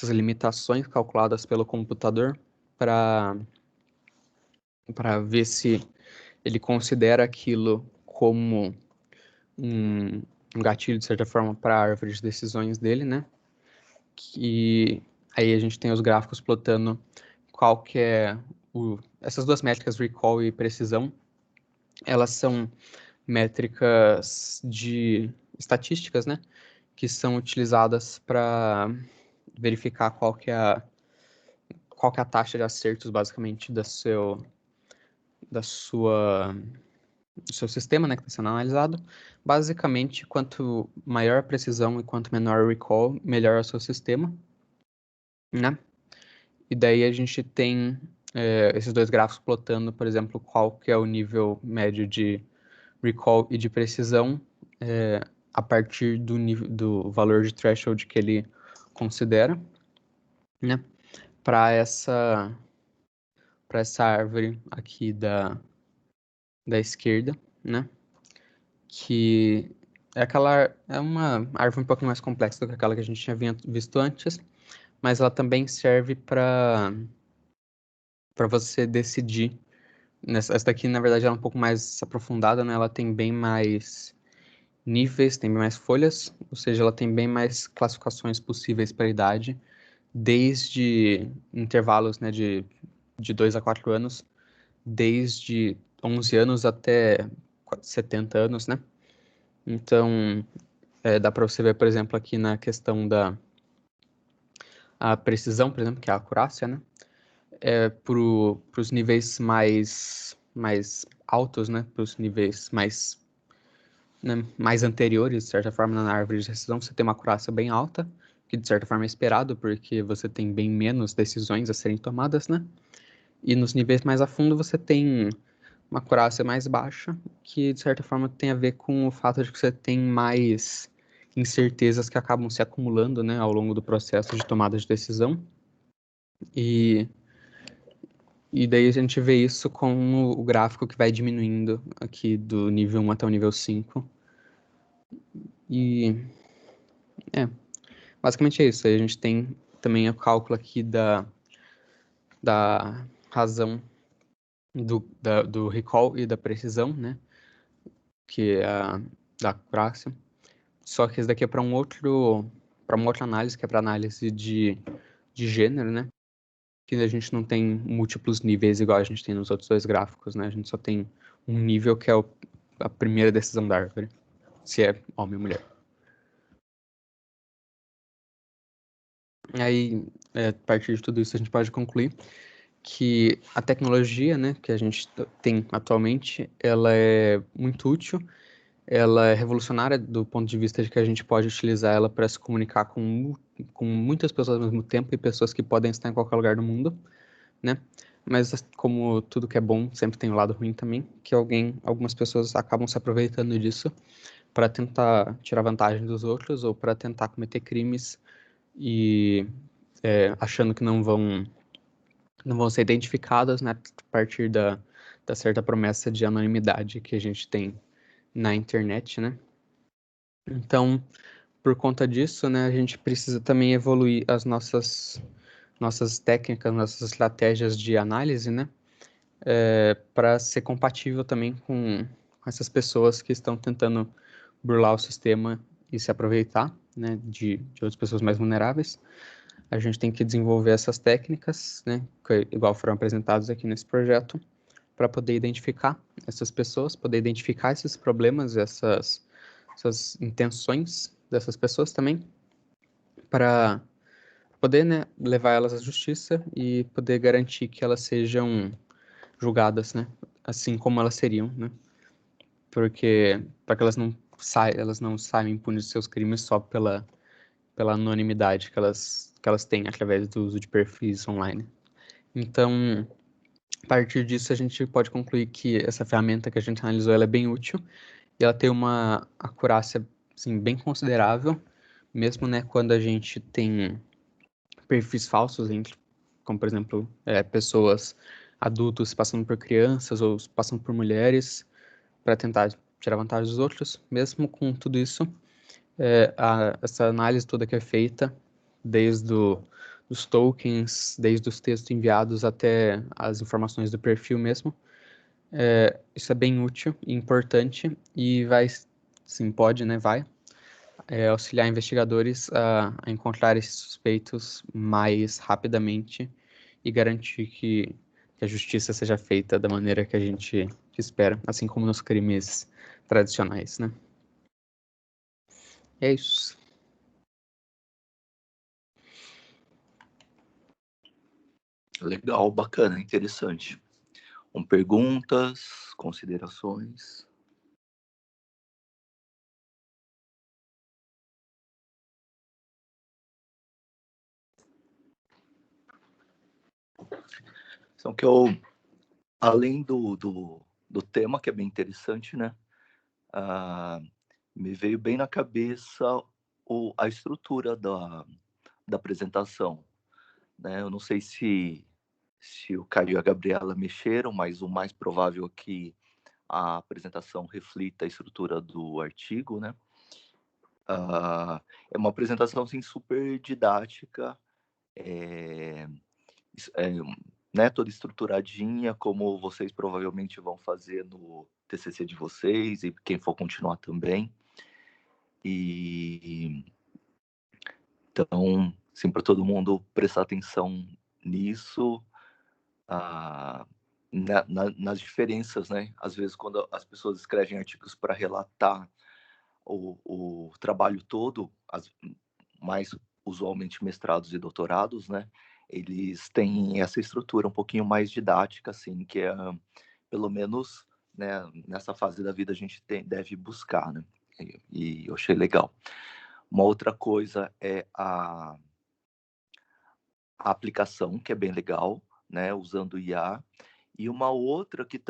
limitações calculadas pelo computador para ver se ele considera aquilo como um gatilho, de certa forma, para a árvore de decisões dele, né? E aí a gente tem os gráficos plotando qual que é essas duas métricas, recall e precisão, elas são métricas de estatísticas, né? Que são utilizadas para verificar qual que é a taxa de acertos, basicamente, do seu sistema, né, que está sendo analisado. Basicamente, quanto maior a precisão e quanto menor o recall, melhor é o seu sistema, né? E daí a gente tem esses dois gráficos plotando, por exemplo, qual que é o nível médio de recall e de precisão a partir do valor de threshold que ele considera, né? Para essa árvore aqui da esquerda, né? Que é uma árvore um pouquinho mais complexa do que aquela que a gente tinha visto antes, mas ela também serve para você decidir. Essa daqui, na verdade, ela é um pouco mais aprofundada, né? Ela tem bem mais níveis, tem bem mais folhas, ou seja, ela tem bem mais classificações possíveis para a idade, desde intervalos, né, de 2 a 4 anos, desde 11 anos até 70 anos, né? Então, dá para você ver, por exemplo, aqui na questão a precisão, por exemplo, que é a acurácia, né? Para os níveis mais altos, né? Para os níveis mais anteriores, de certa forma, na árvore de decisão, você tem uma acurácia bem alta, que de certa forma é esperado, porque você tem bem menos decisões a serem tomadas, né? E nos níveis mais a fundo você tem uma acurácia mais baixa, que de certa forma tem a ver com o fato de que você tem mais incertezas que acabam se acumulando, né, ao longo do processo de tomada de decisão. E daí a gente vê isso com o gráfico que vai diminuindo aqui do nível 1 até o nível 5. E basicamente é isso. Aí a gente tem também o cálculo aqui da razão do recall e da precisão, né? Que é da acurácia. Só que esse daqui é para uma outra análise, que é para análise de gênero, né? Que a gente não tem múltiplos níveis igual a gente tem nos outros dois gráficos, né? A gente só tem um nível que é a primeira decisão da árvore, se é homem ou mulher. Aí, a partir de tudo isso, a gente pode concluir que a tecnologia, né, que a gente tem atualmente, ela é muito útil, ela é revolucionária do ponto de vista de que a gente pode utilizar ela para se comunicar com com muitas pessoas ao mesmo tempo e pessoas que podem estar em qualquer lugar do mundo, né? Mas como tudo que é bom sempre tem um lado ruim também, que algumas pessoas acabam se aproveitando disso para tentar tirar vantagem dos outros ou para tentar cometer crimes e achando que não vão ser identificadas, né, a partir da certa promessa de anonimidade que a gente tem na internet, né? Então, por conta disso, né, a gente precisa também evoluir as nossas técnicas, nossas estratégias de análise, né, para ser compatível também com essas pessoas que estão tentando burlar o sistema e se aproveitar, né, de outras pessoas mais vulneráveis. A gente tem que desenvolver essas técnicas, né, que igual foram apresentadas aqui nesse projeto, para poder identificar essas pessoas, poder identificar esses problemas, essas intenções dessas pessoas também, para poder, né, levar elas à justiça e poder garantir que elas sejam julgadas, né, assim como elas seriam, né, porque para que elas não saiam impunes de seus crimes só pela anonimidade que elas têm através do uso de perfis online. Então, a partir disso, a gente pode concluir que essa ferramenta que a gente analisou ela é bem útil e ela tem uma acurácia assim, bem considerável, mesmo, né, quando a gente tem perfis falsos, como, por exemplo, pessoas adultos passando por crianças ou passando por mulheres para tentar tirar vantagem dos outros. Mesmo com tudo isso, essa análise toda que é feita, desde os tokens, desde os textos enviados até as informações do perfil mesmo, isso é bem útil e importante e vai, sim, pode, né, vai auxiliar investigadores a encontrar esses suspeitos mais rapidamente e garantir que a justiça seja feita da maneira que a gente espera, assim como nos crimes tradicionais, né? É isso. Legal, bacana, interessante. Perguntas, considerações? Então, além do tema, que é bem interessante, né? Me veio bem na cabeça a estrutura da apresentação, né? Eu não sei se o Caio e a Gabriela mexeram, mas o mais provável é que a apresentação reflita a estrutura do artigo, né? É uma apresentação assim, super didática, né, toda estruturadinha, como vocês provavelmente vão fazer no TCC de vocês e quem for continuar também. E então, assim, para todo mundo prestar atenção nisso, nas diferenças, né? Às vezes, quando as pessoas escrevem artigos para relatar o trabalho todo, mais usualmente mestrados e doutorados, né? Eles têm essa estrutura um pouquinho mais didática, assim, que é, pelo menos, né, nessa fase da vida a gente deve buscar, né? E eu achei legal. Uma outra coisa é a aplicação, que é bem legal, né, usando IA. E uma outra que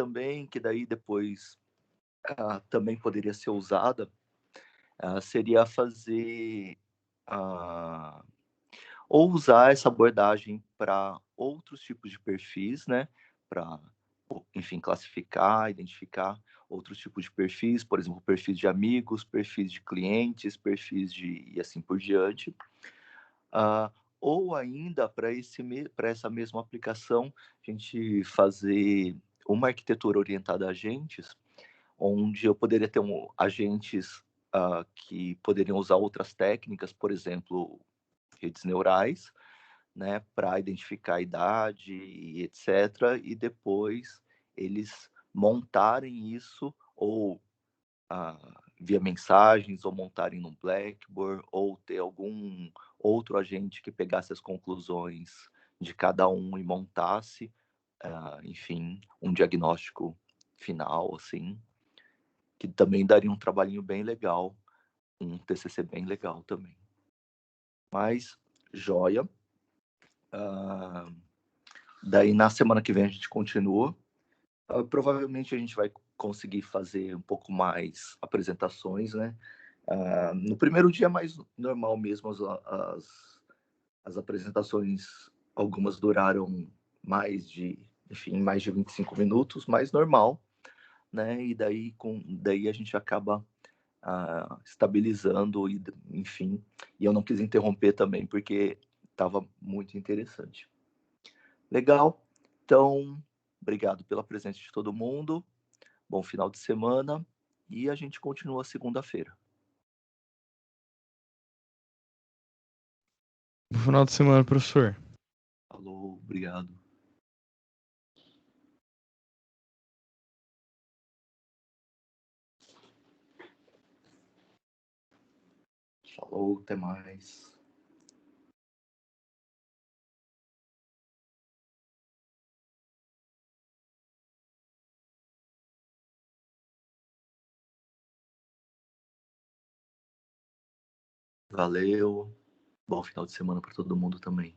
daí depois também poderia ser usada, seria fazer ou usar essa abordagem para outros tipos de perfis, né, para, enfim, classificar, identificar outros tipos de perfis, por exemplo, perfis de amigos, perfis de clientes, perfis e assim por diante. Ou ainda para essa mesma aplicação, a gente fazer uma arquitetura orientada a agentes, onde eu poderia ter agentes que poderiam usar outras técnicas, por exemplo, redes neurais, né, para identificar a idade e etc. E depois eles montarem isso ou via mensagens, ou montarem no Blackboard, ou ter algum outro agente que pegasse as conclusões de cada um e montasse, enfim, um diagnóstico final, assim, que também daria um trabalhinho bem legal, um TCC bem legal também. Mas, joia. Daí, na semana que vem, a gente continua. Provavelmente, a gente vai conseguir fazer um pouco mais apresentações, né? No primeiro dia é mais normal mesmo, as apresentações, algumas duraram mais de 25 minutos, mais normal, né? E daí a gente acaba estabilizando, e, enfim. E eu não quis interromper também, porque estava muito interessante. Legal. Então, obrigado pela presença de todo mundo. Bom final de semana. E a gente continua segunda-feira. Bom final de semana, professor. Falou, obrigado. Falou, até mais. Valeu. Bom final de semana para todo mundo também.